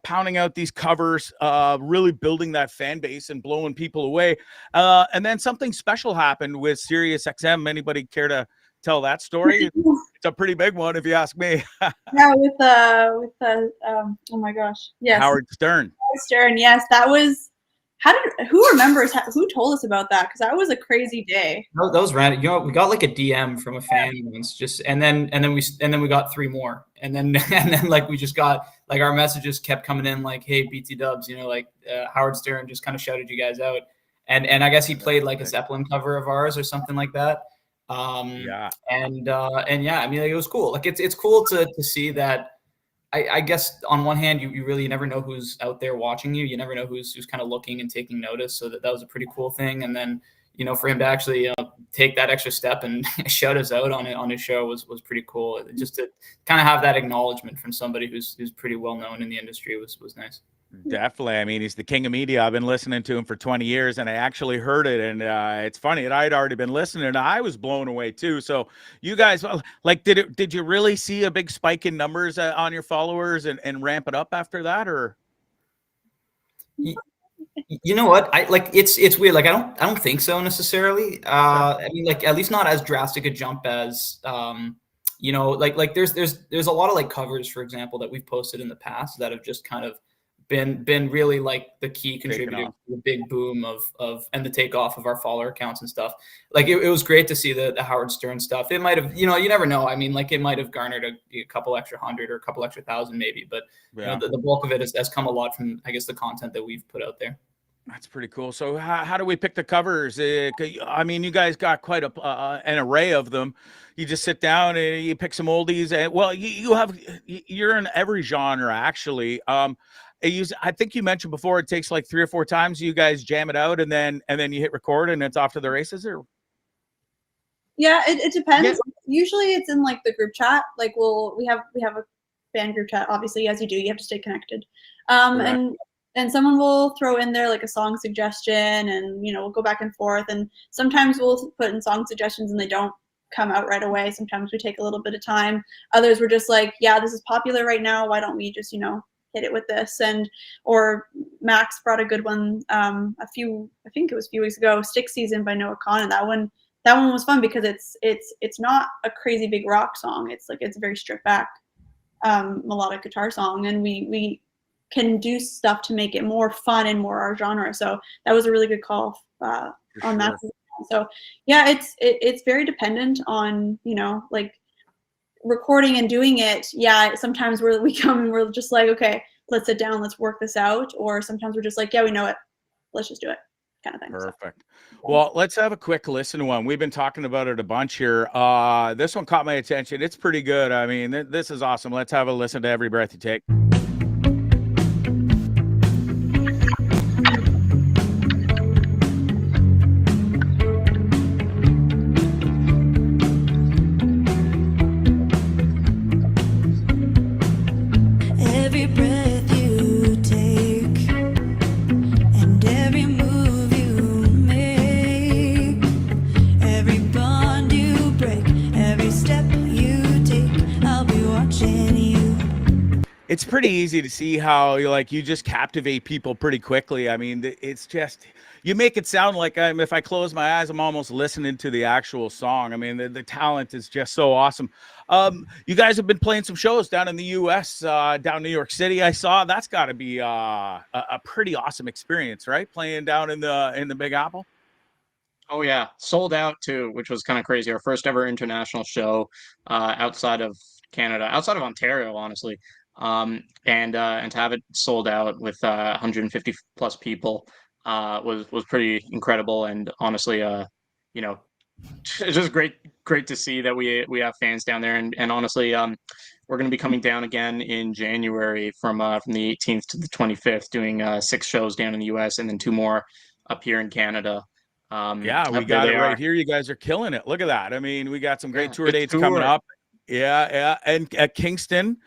pounding out these covers, really building that fan base and blowing people away. And then something special happened with Sirius XM. Anybody care to tell that story? It's a pretty big one, if you ask me. Yeah, with oh my gosh, yes, Howard Stern. Howard Stern, yes, that was. Who remembers who told us about that? Because that was a crazy day. That was random. You know, we got like a DM from a fan once, and then we got 3 more, and then like we just got like our messages kept coming in like, hey, BT Dubs, you know, like Howard Stern just kind of shouted you guys out, and I guess he played like a Zeppelin cover of ours or something like that. And yeah, I mean, like, it was cool. Like it's cool to see that. I guess on one hand, you really never know who's out there watching you. You never know who's kind of looking and taking notice. So that was a pretty cool thing. And then, you know, for him to actually take that extra step and shout us out on his show was pretty cool. Just to kind of have that acknowledgement from somebody who's pretty well known in the industry was nice. Definitely. I mean, he's the king of media. I've been listening to him for 20 years, and I actually heard it. And it's funny, I had already been listening, and I was blown away too. So you guys, like, did you really see a big spike in numbers on your followers and ramp it up after that, or? You know what? It's weird. Like, I don't think so necessarily. I mean, like, at least not as drastic a jump as, you know, like there's a lot of like covers, for example, that we've posted in the past that have just kind of been really like the key contributor to the big boom of and the takeoff of our follower accounts and stuff. Like it was great to see the Howard Stern stuff. It might have, you know, you never know. I mean, like it might have garnered a couple extra 100 or a couple extra 1,000 maybe, but you know, the bulk of it has come a lot from, I guess, the content that we've put out there. That's pretty cool. So how do we pick the covers? I mean, you guys got quite an array of them. You just sit down and you pick some oldies, and well, you're in every genre actually. I think you mentioned before it takes like 3 or 4 times you guys jam it out and then you hit record and it's off to the races, or? Yeah, it depends. Yeah. Usually it's in like the group chat. Like we have a band group chat. Obviously, as you do, you have to stay connected. And someone will throw in there like a song suggestion, and you know, we'll go back and forth. And sometimes we'll put in song suggestions and they don't come out right away. Sometimes we take a little bit of time. Others were just like, yeah, this is popular right now. Why don't we just, you know, hit it with this? Or Max brought a good one I think it was a few weeks ago, Stick Season by Noah Khan, and that one was fun because it's not a crazy big rock song. It's a very stripped back melodic guitar song, and we can do stuff to make it more fun and more our genre. So that was a really good call on that. So yeah, it's very dependent on, you know, like recording and doing it. Yeah, sometimes we come and we're just like, okay, let's sit down, let's work this out. Or sometimes we're just like, yeah, we know it, let's just do it, kind of thing. Perfect. So, well, let's have a quick listen to one. We've been talking about it a bunch here. This one caught my attention. It's pretty good. I mean, this is awesome. Let's have a listen to Every Breath You Take. pretty easy to see how you just captivate people pretty quickly. I mean, it's just, you make it sound like if I close my eyes, I'm almost listening to the actual song. I mean, the talent is just so awesome. You guys have been playing some shows down in the U.S., down in New York City. I saw that's got to be a pretty awesome experience, right? Playing down in the Big Apple. Oh yeah, sold out too, which was kind of crazy. Our first ever international show outside of Canada, outside of Ontario, honestly. And to have it sold out with 150 plus people was pretty incredible. And honestly, you know, it's just great to see that we have fans down there. And honestly, we're going to be coming down again in January from the 18th to the 25th, doing 6 shows down in the US and then 2 more up here in Canada. Yeah, we got it right here. You guys are killing it. Look at that. I mean, we got some great tour dates coming up. Yeah. And at Kingston,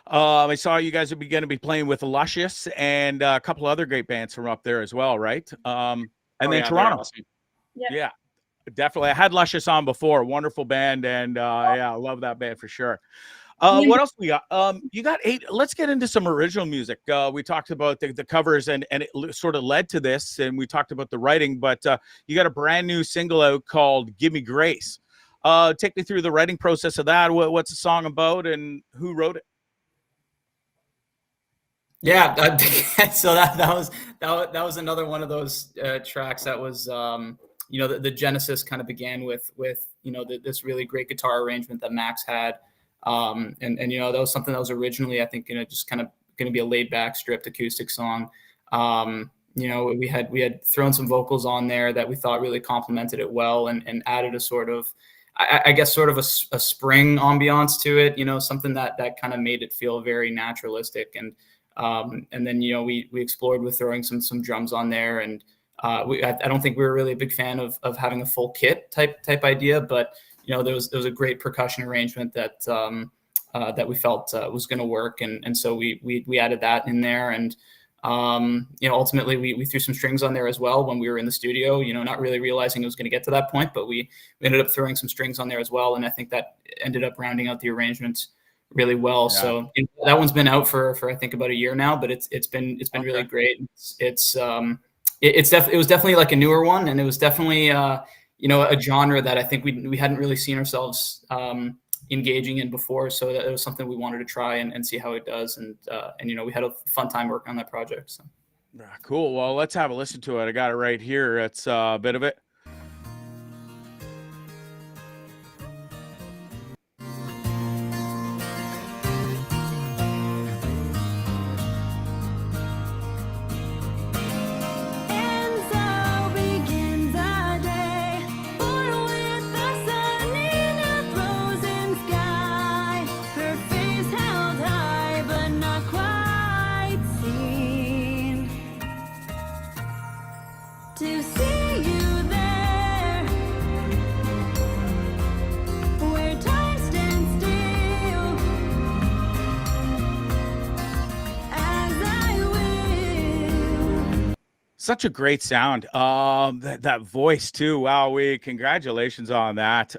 I saw you guys are going to be playing with Luscious and a couple other great bands from up there as well, right? And then Toronto. Awesome. Yeah, definitely. I had Luscious on before. Wonderful band. And yeah, I love that band for sure. What else we got? You got 8. Let's get into some original music. We talked about the covers and it sort of led to this, and we talked about the writing, but you got a brand new single out called Give Me Grace. Take me through the writing process of that. What's the song about and who wrote it? Yeah, so that was another one of those tracks that was the genesis kind of began with this really great guitar arrangement that Max had. And that was something that was originally, I think, just kind of going to be a laid back stripped acoustic song. We had thrown some vocals on there that we thought really complemented it well and added a sort of, I guess, sort of a spring ambiance to it, something that kind of made it feel very naturalistic. And then, we explored with throwing some drums on there. And I don't think we were really a big fan of having a full kit type idea, but there was a great percussion arrangement that we felt was going to work, and so we added that in there, and ultimately we threw some strings on there as well when we were in the studio. Not really realizing it was going to get to that point, but we ended up throwing some strings on there as well, and I think that ended up rounding out the arrangement really well. Yeah. So that one's been out for I think about a year now, but it's been really great. It was definitely like a newer one, and it was definitely a genre that I think we hadn't really seen ourselves engaging in before. So that it was something we wanted to try and see how it does. And we had a fun time working on that project. So. Cool. Well, let's have a listen to it. I got it right here. It's a bit of it. To see you there, where time stands still, as I will. Such a great sound. That voice too. Wow, congratulations on that.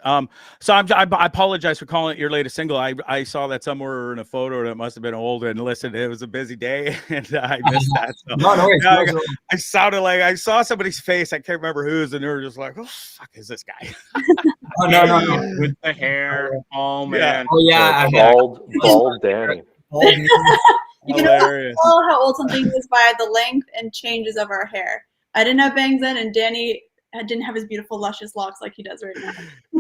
So I apologize for calling it your latest single. I saw that somewhere in a photo, and it must have been old. And listen, it was a busy day, and I missed that. So, I sounded like I saw somebody's face. I can't remember whose, and they were just like, "Who the fuck is this guy?" No, with the hair. Oh man. Oh yeah. Bald Danny. You can always tell how old something is by the length and changes of our hair. I didn't have bangs then, and Danny didn't have his beautiful, luscious locks like he does right now.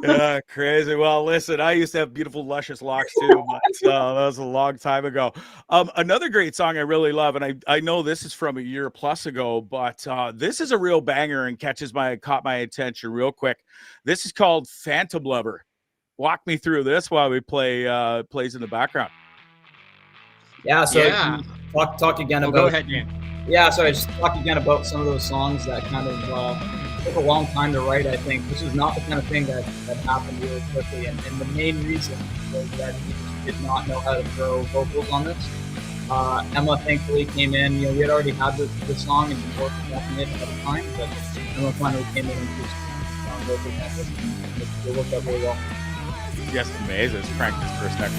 Yeah, crazy. Well, listen, I used to have beautiful, luscious locks too, but that was a long time ago. Another great song I really love, and I know this is from a year plus ago, but this is a real banger and caught my attention real quick. This is called Phantom Lover. Walk me through this while we plays in the background. Yeah, so talk again about. Go ahead, Ian. Yeah, so I just talk again about some of those songs that kind of took a long time to write. I think this is not the kind of thing that happened really quickly, and the main reason was that we just did not know how to throw vocals on this. Emma thankfully came in. We had already had the song and been working on it at the time, but Emma finally came in and just vocals on this, and it worked out really well. Yes, amazing. Let's crank this for a second.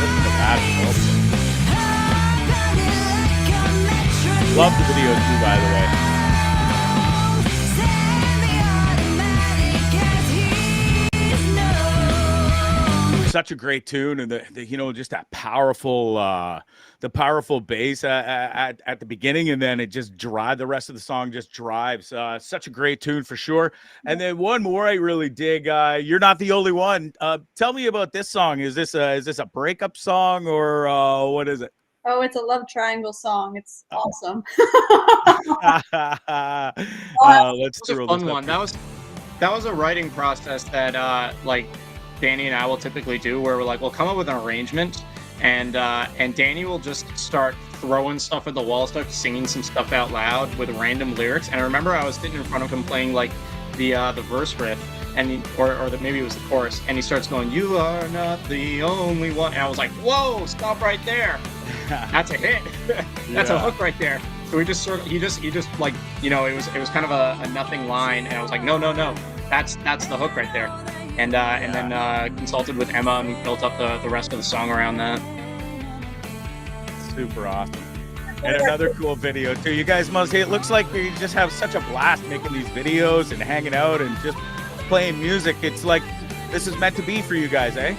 Listen to that. Love the video too, by the way. Such a great tune, and the you know, just that powerful the powerful bass at the beginning, and then it just drive the rest of the song just drives. Such a great tune for sure. And then one more I really dig, You're Not the Only One. Tell me about this song. Is this a breakup song, or what is it? Oh, it's a love triangle song. It's awesome. Let's That was a fun one. here. That was a writing process that like Danny and I will typically do, where we're like, we'll come up with an arrangement, and Danny will just start throwing stuff at the wall, start singing some stuff out loud with random lyrics. And I remember I was sitting in front of him playing like the verse riff, and maybe it was the chorus, and he starts going, "You are not the only one," and I was like, "Whoa, stop right there! That's a hit. That's a hook right there." So we just he just like, you know, it was kind of a nothing line, and I was like, no, that's the hook right there. And then consulted with Emma, and we built up the rest of the song around that. Super awesome. And another cool video too. You guys must, it looks like you just have such a blast making these videos and hanging out and just playing music. It's like this is meant to be for you guys, eh?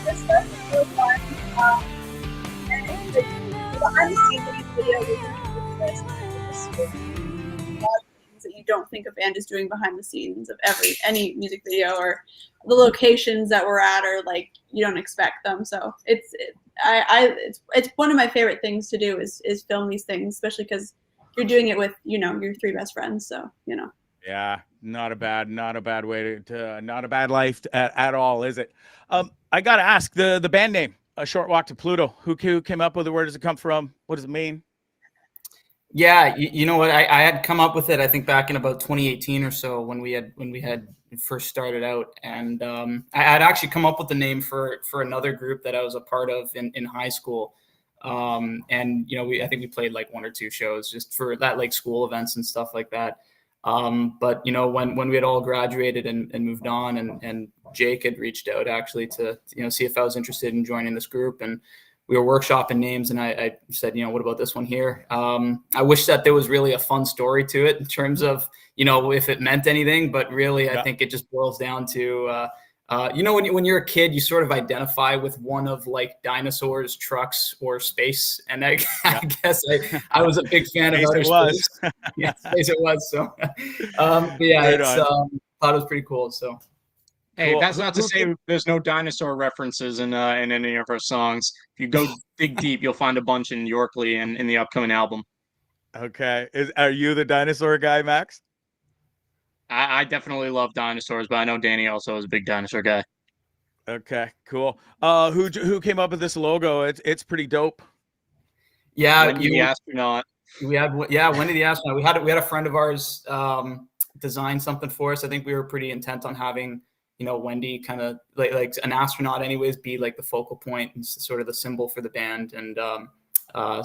This stuff is really fun. And behind the scenes video, that you don't think a band is doing behind the scenes of any music video, or the locations that we're at, or like you don't expect them. So it's one of my favorite things to do is film these things, especially because you're doing it with, you know, your three best friends. So, you know. Yeah, not a bad way to not a bad life at all, is it? I gotta ask the band name, A Short Walk to Pluto. Who came up with it? Where does it come from? What does it mean? Yeah, you know what? I had come up with it, I think, back in about 2018 or so, when we had first started out, and I had actually come up with the name for another group that I was a part of in high school, and you know, I think we played like 1 or 2 shows just for that, like school events and stuff like that. But you know, when we had all graduated and moved on, and Jake had reached out actually to, you know, see if I was interested in joining this group, and we were workshopping names, and I said, you know, what about this one here? I wish that there was really a fun story to it in terms of, you know, if it meant anything, but really, I think it just boils down to, you know, when you're a kid, you sort of identify with one of like dinosaurs, trucks, or space. And I guess I was a big fan of outer space. Yeah, space it was. So, but yeah, thought it was pretty cool. So. Hey, cool. That's not to say there's no dinosaur references in any of our songs. If you go dig deep, you'll find a bunch in Yorkley and in the upcoming album. Okay. Are you the dinosaur guy, Max? I definitely love dinosaurs, but I know Danny also is a big dinosaur guy. Okay, cool. Who came up with this logo? It's pretty dope. Yeah, Wendy the astronaut. Wendy the astronaut. We had a friend of ours design something for us. I think we were pretty intent on having, you know, Wendy kind of like an astronaut anyways, be like the focal point and sort of the symbol for the band. And so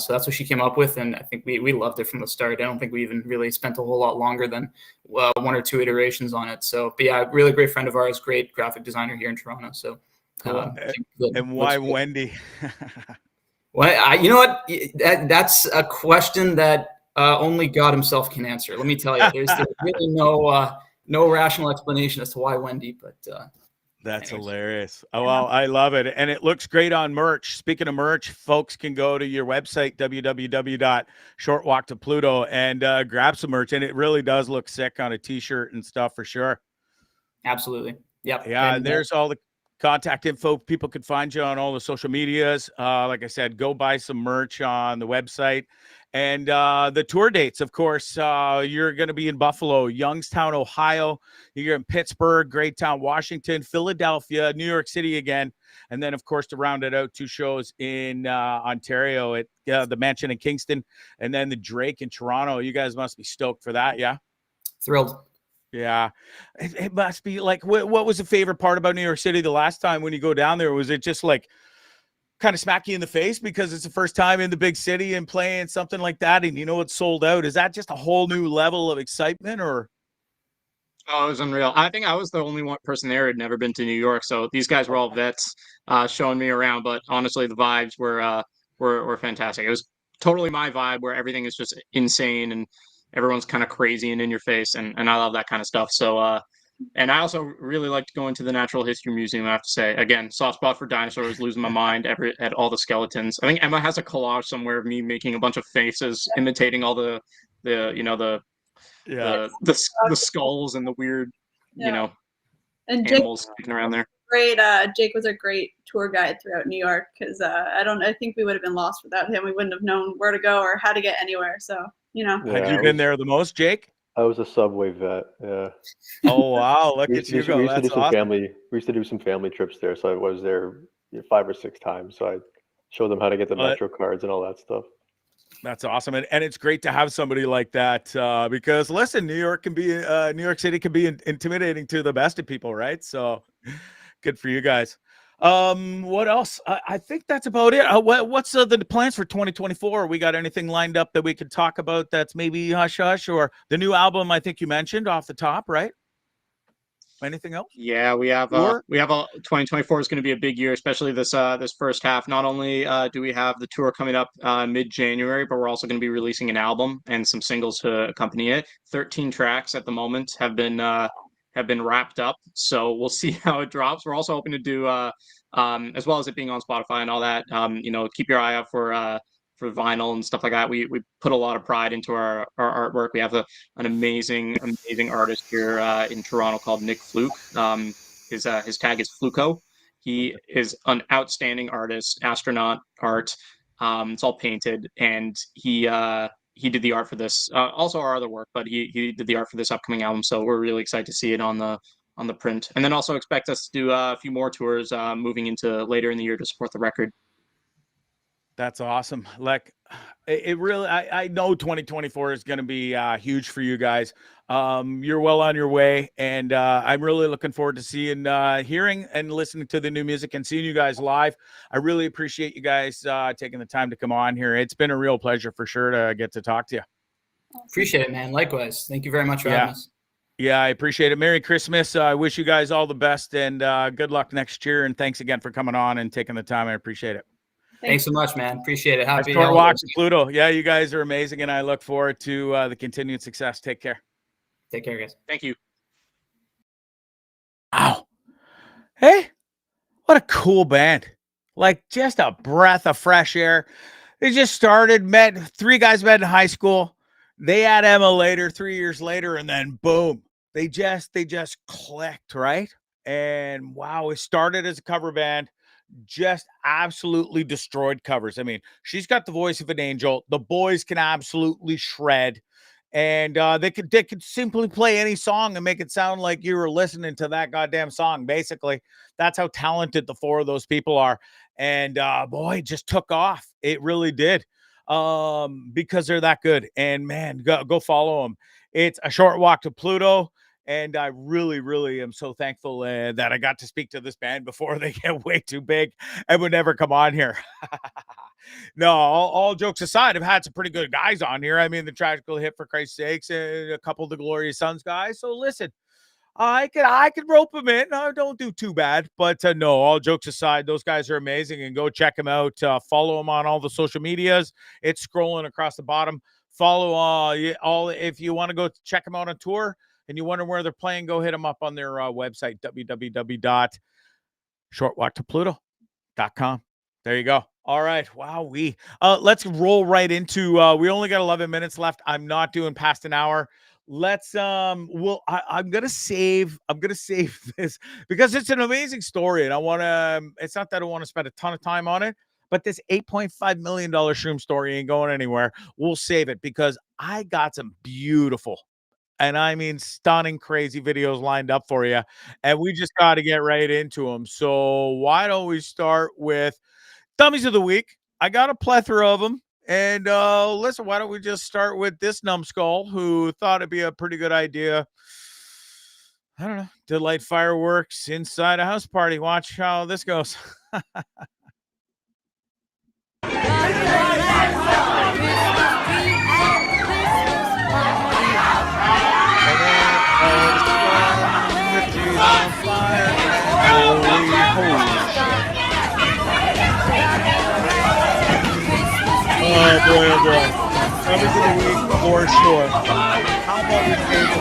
that's what she came up with. And I think we loved it from the start. I don't think we even really spent a whole lot longer than 1 or 2 iterations on it. So, but yeah, really great friend of ours, great graphic designer here in Toronto. So, and why Wendy? Well, you know what? That's a question that only God himself can answer. Let me tell you, there's really no rational explanation as to why Wendy, but that's hilarious. Oh, well, I love it. And it looks great on merch. Speaking of merch, folks can go to your website, www.shortwalktopluto, and grab some merch. And it really does look sick on a t-shirt and stuff for sure. Absolutely. Yep. Yeah. And there's all the contact info. People can find you on all the social medias. Like I said, go buy some merch on the website. And the tour dates, of course, you're going to be in Buffalo, Youngstown, Ohio. You're in Pittsburgh, Greytown, Washington, Philadelphia, New York City again. And then, of course, to round it out, 2 shows in Ontario at the Mansion in Kingston, and then the Drake in Toronto. You guys must be stoked for that, yeah? Thrilled. Yeah. It must be like, what was the favorite part about New York City the last time when you go down there? Was it just like kind of smack you in the face because it's the first time in the big city and playing something like that, and you know it's sold out? Is that just a whole new level of excitement, or? Oh, it was unreal. I think I was the only one person there who had never been to New York, so these guys were all vets showing me around. But honestly, the vibes were fantastic. It was totally my vibe, where everything is just insane and everyone's kind of crazy and in your face, and I love that kind of stuff. So and I also really like to go into the Natural History Museum. I have to say, again, soft spot for dinosaurs, losing my mind at all the skeletons. I think Emma has a collage somewhere of me making a bunch of faces, imitating all the skulls and the weird, and animals sticking around there. Jake was a great tour guide throughout New York, because I think we would have been lost without him. We wouldn't have known where to go or how to get anywhere. So, Have you been there the most, Jake? I was a subway vet. Yeah. Oh wow! Look at you go. We used to do That's some awesome. family. We used to do some family trips there, so I was there 5 or 6 times. So I showed them how to get the Metro cards and all that stuff. That's awesome, and it's great to have somebody like that, because listen, New York City can be intimidating to the best of people, right? So good for you guys. What else? I think that's about it. What's the plans for 2024? We got anything lined up that we could talk about that's maybe hush hush, or the new album? I think you mentioned off the top, right? Anything else? Yeah, we have 2024 is going to be a big year, especially this first half. Not only do we have the tour coming up mid-January, but we're also going to be releasing an album and some singles to accompany it. 13 tracks at the moment have been wrapped up, so we'll see how it drops. We're also hoping to do as well as it being on Spotify and all that. Keep your eye out for vinyl and stuff like that. We put a lot of pride into our artwork. We have an amazing artist here in Toronto called Nick Fluke. His tag is Fluco. He is an outstanding artist, astronaut art. It's all painted, and he did the art for this. Also our other work, but he did the art for this upcoming album. So we're really excited to see it on the print, and then also expect us to do a few more tours moving into later in the year to support the record. That's awesome. Like, it really, I know 2024 is going to be huge for you guys. You're well on your way, and I'm really looking forward to seeing, hearing and listening to the new music and seeing you guys live. I really appreciate you guys taking the time to come on here. It's been a real pleasure for sure to get to talk to you. Appreciate it, man. Likewise. Thank you very much for having us. Yeah, I appreciate it. Merry Christmas. I wish you guys all the best, and good luck next year. And thanks again for coming on and taking the time. I appreciate it. Thanks so much, man. Appreciate it. Happy short walk to Pluto. Yeah, you guys are amazing, and I look forward to the continued success. Take care. Take care, guys. Thank you. Wow. Hey, what a cool band. Like, just a breath of fresh air. They just started, three guys met in high school. They had Emma later, 3 years later, and then boom. They just clicked, right? And wow, it started as a cover band. Just absolutely destroyed covers. I mean, she's got the voice of an angel. The boys can absolutely shred, and they could simply play any song and make it sound like you were listening to that goddamn song. Basically, that's how talented the four of those people are. And boy, it just took off. It really did, because they're that good. And man, go follow them. It's A Short Walk to Pluto. And I really, really am so thankful that I got to speak to this band before they get way too big and would never come on here. No, all jokes aside, I've had some pretty good guys on here. I mean, the Tragical Hit, for Christ's sakes, and a couple of the Glorious Sons guys. So listen, I could rope them in. I don't do too bad. But no, all jokes aside, those guys are amazing. And go check them out. Follow them on all the social medias. It's scrolling across the bottom. Follow all if you want to go check them out on tour. And you wonder where they're playing, go hit them up on their website, www.shortwalktopluto.com. There you go. All right. Wow. Let's roll right into, we only got 11 minutes left. I'm not doing past an hour. Let's, I'm going to save this because it's an amazing story. And it's not that I want to spend a ton of time on it, but this $8.5 million Shroom story ain't going anywhere. We'll save it because I got some beautiful, and I mean stunning, crazy videos lined up for you. And we just got to get right into them. So why don't we start with Dummies of the Week? I got a plethora of them. And listen, why don't we just start with this numbskull who thought it'd be a pretty good idea, I don't know, to light fireworks inside a house party. Watch how this goes. Oh boy, oh boy. Dummies of the week for sure. How about we take the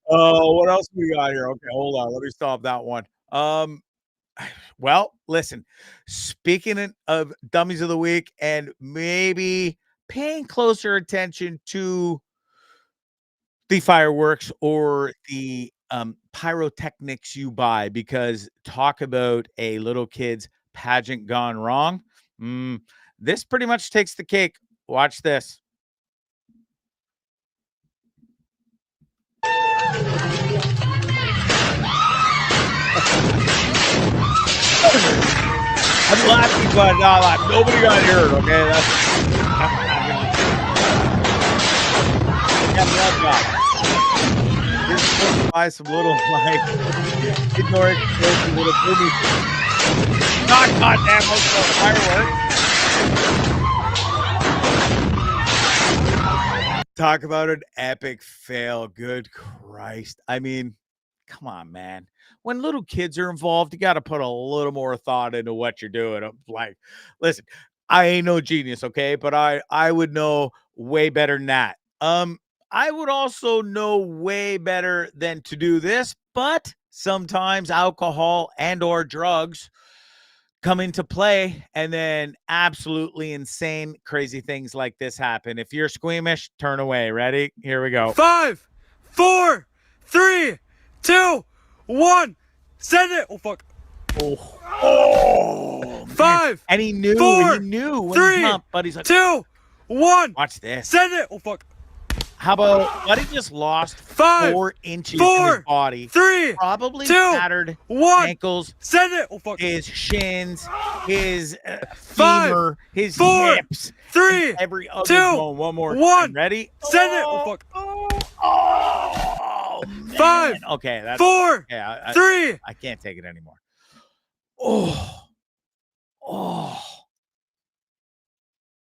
Oh, what else we got here? Okay, hold on. Let me stop that one. Well, listen, speaking of dummies of the week and maybe paying closer attention to the fireworks or the pyrotechnics you buy, because talk about a little kid's pageant gone wrong. This pretty much takes the cake. Watch this. I'm laughing, but nobody got hurt. Okay, that's You're supposed to buy some little indoor explosive little boomy. Not goddamn fireworks. Talk about an epic fail. Good Christ. I mean, come on, man. When little kids are involved, you got to put a little more thought into what you're doing. I'm like, listen, I ain't no genius, okay? But I would know way better than that. I would also know way better than to do this, but sometimes alcohol and or drugs come into play, and then absolutely insane, crazy things like this happen. If you're squeamish, turn away. Ready? Here we go. 5, 4, 3, 2, 1. Send it. Oh, fuck. Oh, 5, and he knew. 4, he knew when 3, he jumped, but he's like, 2, 1. Watch this. Send it. Oh, fuck. How about Buddy just lost 5, 4 inches 4, in his body, 3, probably 2, battered 1. ankles, Send it. Oh, fuck. his shins, his 5, femur, his 4, hips, 3, every other 2, bone. One more 1. time. Ready? Send it. Oh, fuck. Oh, man. 5, Okay, that's 4, yeah. 3. I can't take it anymore.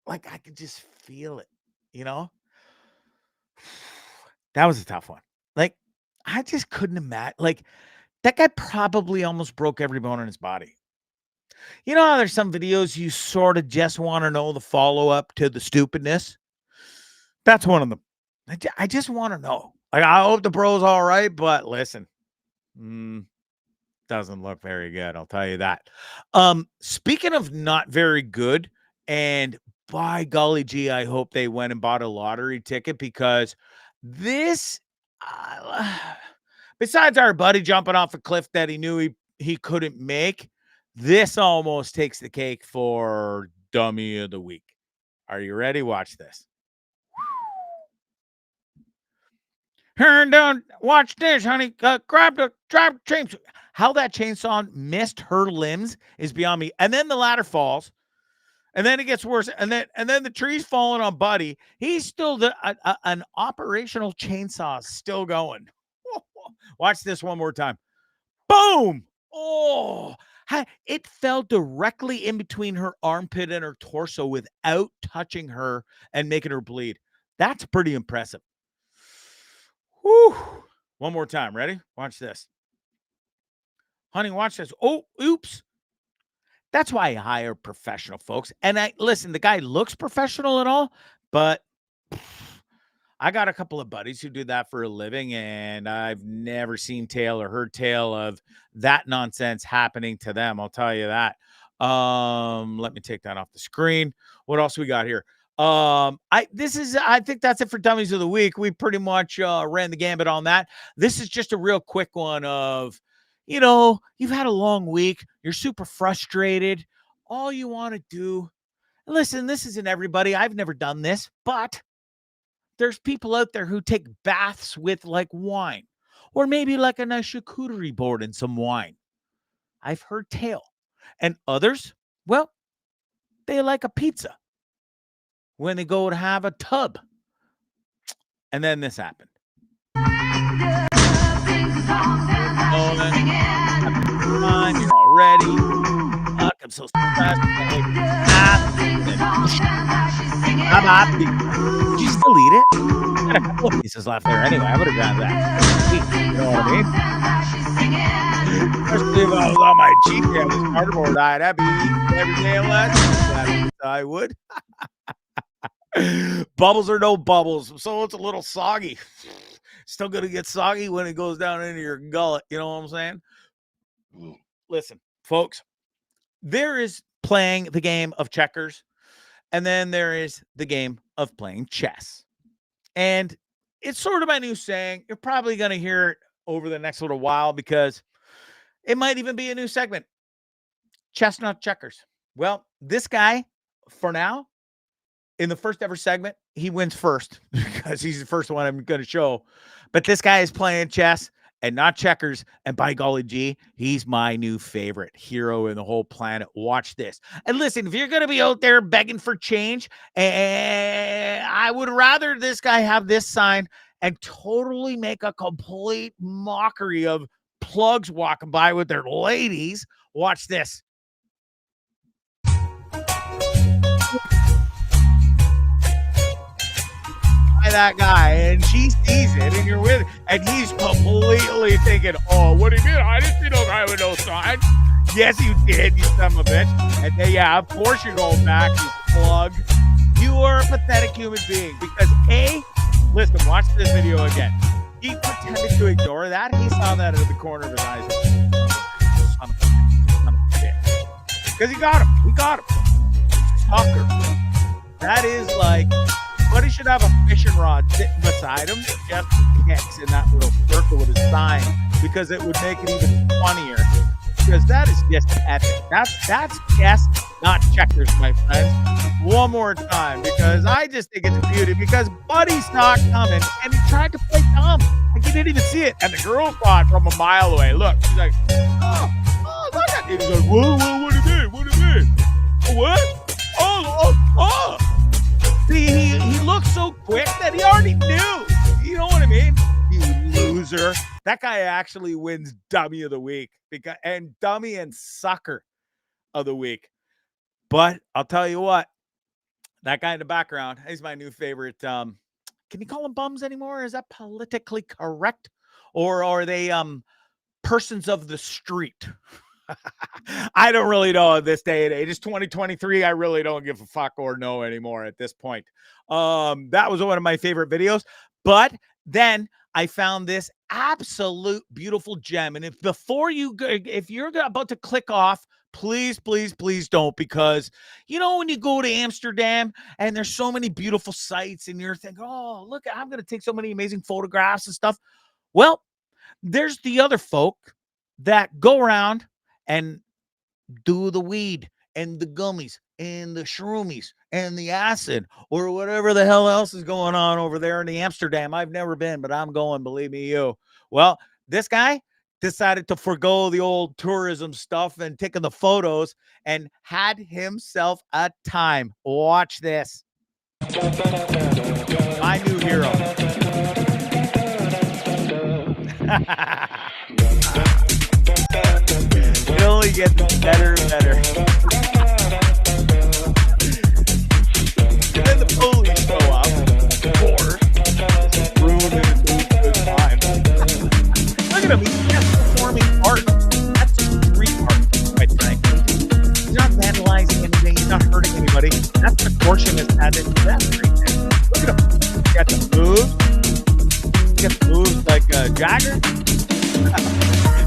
Like I could just feel it, you know? That was a tough one. Like, I just couldn't imagine. Like, that guy probably almost broke every bone in his body. You know how there's some videos you sort of just want to know the follow-up to the stupidness? That's one of them. I just want to know. Like, I hope the bro's all right, but listen. Doesn't look very good, I'll tell you that. Speaking of not very good, and by golly gee, I hope they went and bought a lottery ticket, because this, besides our buddy jumping off a cliff that he knew he couldn't make, this almost takes the cake for dummy of the week. Are you ready? Watch this. Turn down. Watch this, honey. Grab the chainsaw. How that chainsaw missed her limbs is beyond me. And then the ladder falls. And then it gets worse. And then the tree's falling on Buddy. He's still an operational chainsaw still going. Watch this one more time. Boom! Oh, it fell directly in between her armpit and her torso without touching her and making her bleed. That's pretty impressive. Whew. One more time. Ready? Watch this. Honey, watch this. Oh, oops. That's why I hire professional folks. And listen, the guy looks professional and all, but I got a couple of buddies who do that for a living, and I've never seen tale or heard tale of that nonsense happening to them. I'll tell you that. Let me take that off the screen. What else we got here? I think that's it for Dummies of the Week. We pretty much ran the gambit on that. This is just a real quick one of, you know, you've had a long week. You're super frustrated. All you want to do, listen, this isn't everybody. I've never done this, but there's people out there who take baths with like wine, or maybe like a nice charcuterie board and some wine. I've heard tale. And others, well, they like a pizza when they go to have a tub. And then this happened. You're all ready. Fuck, I'm so stressed. Did you still eat it? I got a couple of pieces left there anyway. I would have grabbed that. You know what I mean? Especially if I was on my cheat day on the starboard diet. I'd be eating every day unless I would. Bubbles or no bubbles. So it's a little soggy. Still going to get soggy when it goes down into your gullet. You know what I'm saying? Listen, folks, there is playing the game of checkers, and then there is the game of playing chess. And it's sort of my new saying. You're probably going to hear it over the next little while because it might even be a new segment. Chestnut checkers. Well, this guy, for now, in the first ever segment, he wins first because he's the first one I'm going to show. But this guy is playing chess and not checkers. And by golly gee, he's my new favorite hero in the whole planet. Watch this. And listen, if you're going to be out there begging for change, I would rather this guy have this sign and totally make a complete mockery of plugs walking by with their ladies. Watch this. That guy, and she sees it, and you're with it, and he's completely thinking, oh, what do you mean? I didn't see no guy with no sign. Yes, you did, you son of a bitch. And then, yeah, of course you're going back, you plug. You are a pathetic human being because listen, watch this video again. He pretended to ignore that. He saw that out of the corner of his eyes. Son of a bitch. Because he got him. Sucker. That is like, buddy should have a fishing rod sitting beside him just kicks in that little circle with his sign because it would make it even funnier. Because that is just epic. That's chess, not checkers, my friends. One more time, because I just think it's beauty. Because Buddy saw it coming and he tried to play dumb. Like he didn't even see it. And the girl saw it from a mile away. Look, she's like, oh, look at it. He's like, whoa, what do you mean? What do you mean? What? Oh. See, he looked so quick that he already knew. You know what I mean? You loser. That guy actually wins Dummy of the Week and Dummy and Sucker of the Week. But I'll tell you what, that guy in the background, he's my new favorite. Can you call them bums anymore? Is that politically correct? Or are they persons of the street? I don't really know at this day and age. It's 2023. I really don't give a fuck or no anymore at this point. That was one of my favorite videos. But then I found this absolute beautiful gem. And if you're about to click off, please don't, because you know when you go to Amsterdam and there's so many beautiful sights and you're thinking, oh, look, I'm going to take so many amazing photographs and stuff. Well, there's the other folk that go around and do the weed and the gummies and the shroomies and the acid or whatever the hell else is going on over there in the Amsterdam. I've never been, but I'm going, believe me, you. Well, this guy decided to forgo the old tourism stuff and taking the photos and had himself a time. Watch this. My new hero. It only gets better and better. And then the police show up, of course, ruining a good time. Look at him, he's just performing art. That's street art, quite frankly. He's not vandalizing anything, he's not hurting anybody. That's the contortionist at it. That's great. Look at him. He got the moves. He got the moves like Jagger.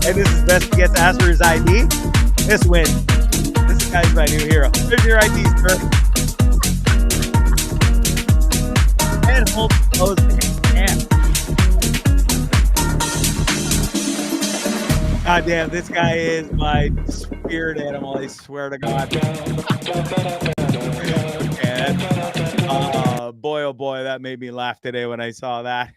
And this is best to get to ask for his ID. This wins. This guy's my new hero. Here's your ID, sir. And hold close hand. God damn, this guy is my spirit animal, I swear to God. And boy, oh boy, that made me laugh today when I saw that.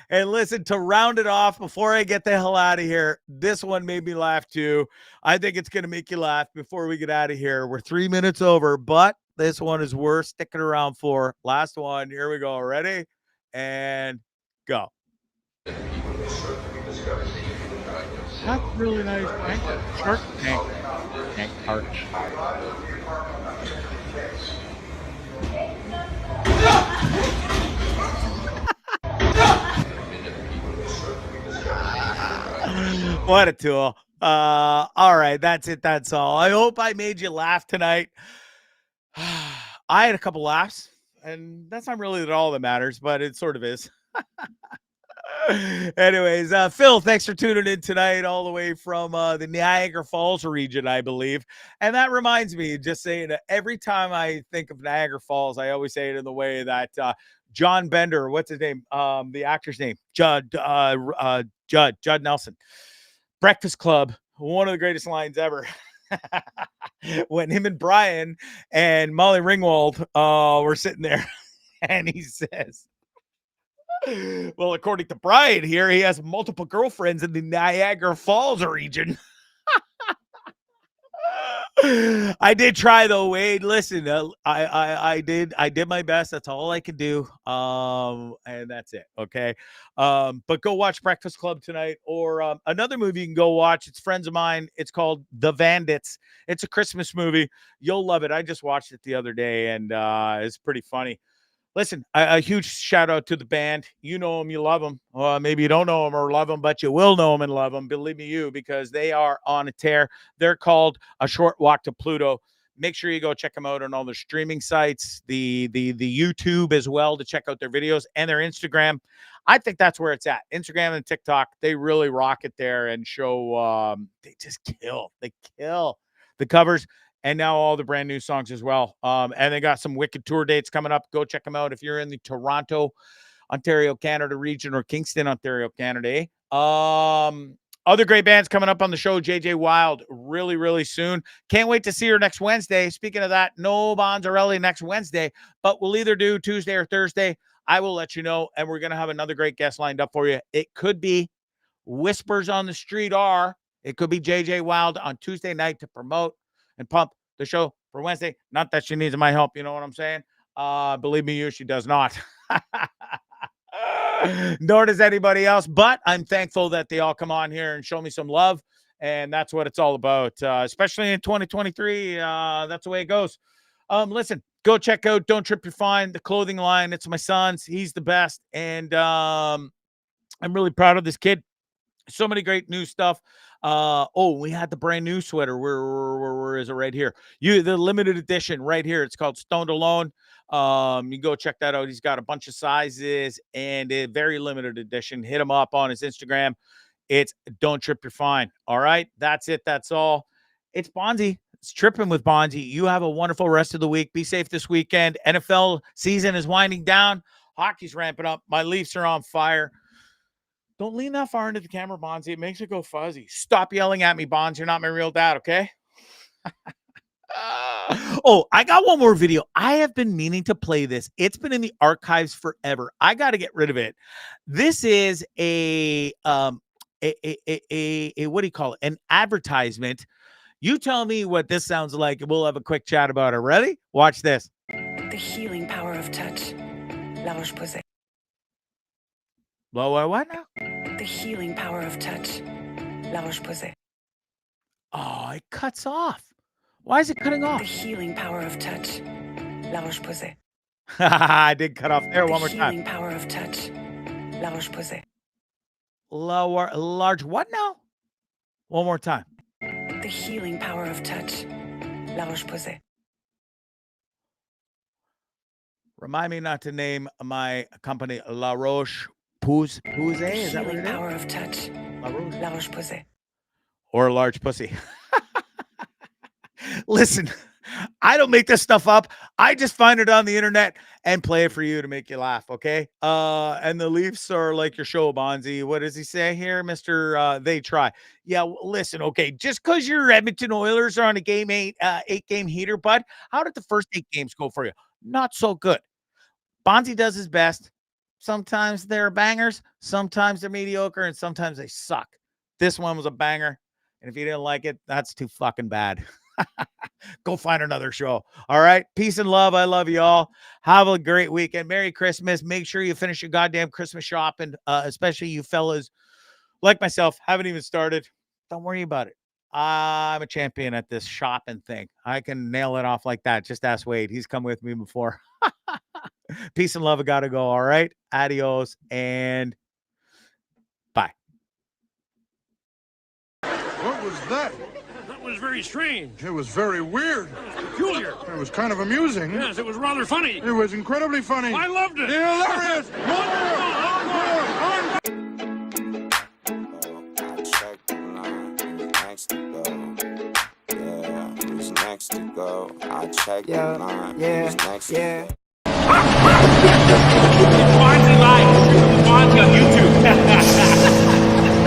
And listen, to round it off, before I get the hell out of here, this one made me laugh too. I think it's going to make you laugh before we get out of here. We're 3 minutes over, but this one is worth sticking around for. Last one. Here we go. Ready? And go. That's really nice. Shark Tank. Tank Park. What a tool. All right, that's it. That's all. I hope I made you laugh tonight. I had a couple laughs, and that's not really at all that matters, but it sort of is. Anyways, Phil, thanks for tuning in tonight, all the way from the Niagara Falls region, I believe. And that reminds me, just saying that every time I think of Niagara Falls, I always say it in the way that John Bender, what's his name? The actor's name, Judd Nelson. Breakfast Club, one of the greatest lines ever. When him and Brian and Molly Ringwald were sitting there, and he says, well, according to Brian here, he has multiple girlfriends in the Niagara Falls region. I did try though, Wade. Listen, I did my best. That's all I can do. And that's it. Okay. But go watch Breakfast Club tonight, or another movie you can go watch. It's friends of mine. It's called The Vandits. It's a Christmas movie. You'll love it. I just watched it the other day, and it's pretty funny. Listen, a huge shout out to the band. You know them, you love them. Maybe you don't know them or love them, but you will know them and love them. Believe me, because they are on a tear. They're called A Short Walk to Pluto. Make sure you go check them out on all the streaming sites, the YouTube as well, to check out their videos, and their Instagram. I think that's where it's at. Instagram and TikTok, they really rock it there and show. They just kill. They kill the covers. And now all the brand new songs as well. And they got some wicked tour dates coming up. Go check them out if you're in the Toronto, Ontario, Canada region, or Kingston, Ontario, Canada. Other great bands coming up on the show. JJ Wild really, really soon. Can't wait to see her next Wednesday. Speaking of that, no Bondzarelli next Wednesday, but we'll either do Tuesday or Thursday. I will let you know. And we're going to have another great guest lined up for you. It could be Whispers on the Street are. It could be JJ Wild on Tuesday night to promote and pump the show for Wednesday. Not that she needs my help, you know what I'm saying? Believe me, she does not. Nor does anybody else, but I'm thankful that they all come on here and show me some love, and that's what it's all about, especially in 2023. That's the way it goes. Listen, go check out Don't Trip You're Fine, the clothing line. It's my son's. He's the best, and I'm really proud of this kid. So many great new stuff. We had the brand new sweater. Where is it? Right here. The limited edition right here. It's called Stoned Alone. You go check that out. He's got a bunch of sizes and a very limited edition. Hit him up on his Instagram. It's Don't Trip You're Fine. All right. That's it. That's all. It's Bondzee. It's Tripping with Bondzee. You have a wonderful rest of the week. Be safe this weekend. NFL season is winding down. Hockey's ramping up. My Leafs are on fire. Don't lean that far into the camera, Bondzee. It makes it go fuzzy. Stop yelling at me, Bonds. You're not my real dad, okay? I got one more video. I have been meaning to play this. It's been in the archives forever. I got to get rid of it. This is a what do you call it? An advertisement. You tell me what this sounds like, and we'll have a quick chat about it. Ready? Watch this. The healing power of touch. La Roche-Posay. What now? The healing power of touch. La Roche-Posay. Oh, it cuts off. Why is it cutting off? The healing power of touch. La Roche-Posay. I did cut off there. One more The time. healing power of touch. La Roche-Posay. Large what now? One more time. The healing power of touch. La Roche-Posay. Remind me not to name my company La Roche Posay. The Is that what healing it power is? of touch. La Roche. La Roche-Posay. Or a large pussy. Listen, I don't make this stuff up. I just find it on the internet and play it for you to make you laugh, okay? And the Leafs are like your show, Bondzee. What does he say here, Mr. They try? Yeah, listen, okay, just because your Edmonton Oilers are on a eight-game heater, bud, how did the first 8 games go for you? Not so good. Bondzee does his best. Sometimes they're bangers, sometimes they're mediocre, and sometimes they suck. This one was a banger, and if you didn't like it, that's too fucking bad. Go find another show. All right. Peace and love. I love you all. Have a great weekend. Merry Christmas. Make sure you finish your goddamn Christmas shopping, especially you fellas like myself haven't even started. Don't worry about it. I'm a champion at this shopping thing. I can nail it off like that. Just ask Wade. He's come with me before. Peace and love. I got to go. All right. Adios and was that? That was very strange. It was very weird. It was peculiar. It was kind of amusing. Yes, it was rather funny. It was incredibly funny. I loved it. Hilarious. Next to go, I check the line. Who's next to go? Finally live. Bondzee on YouTube.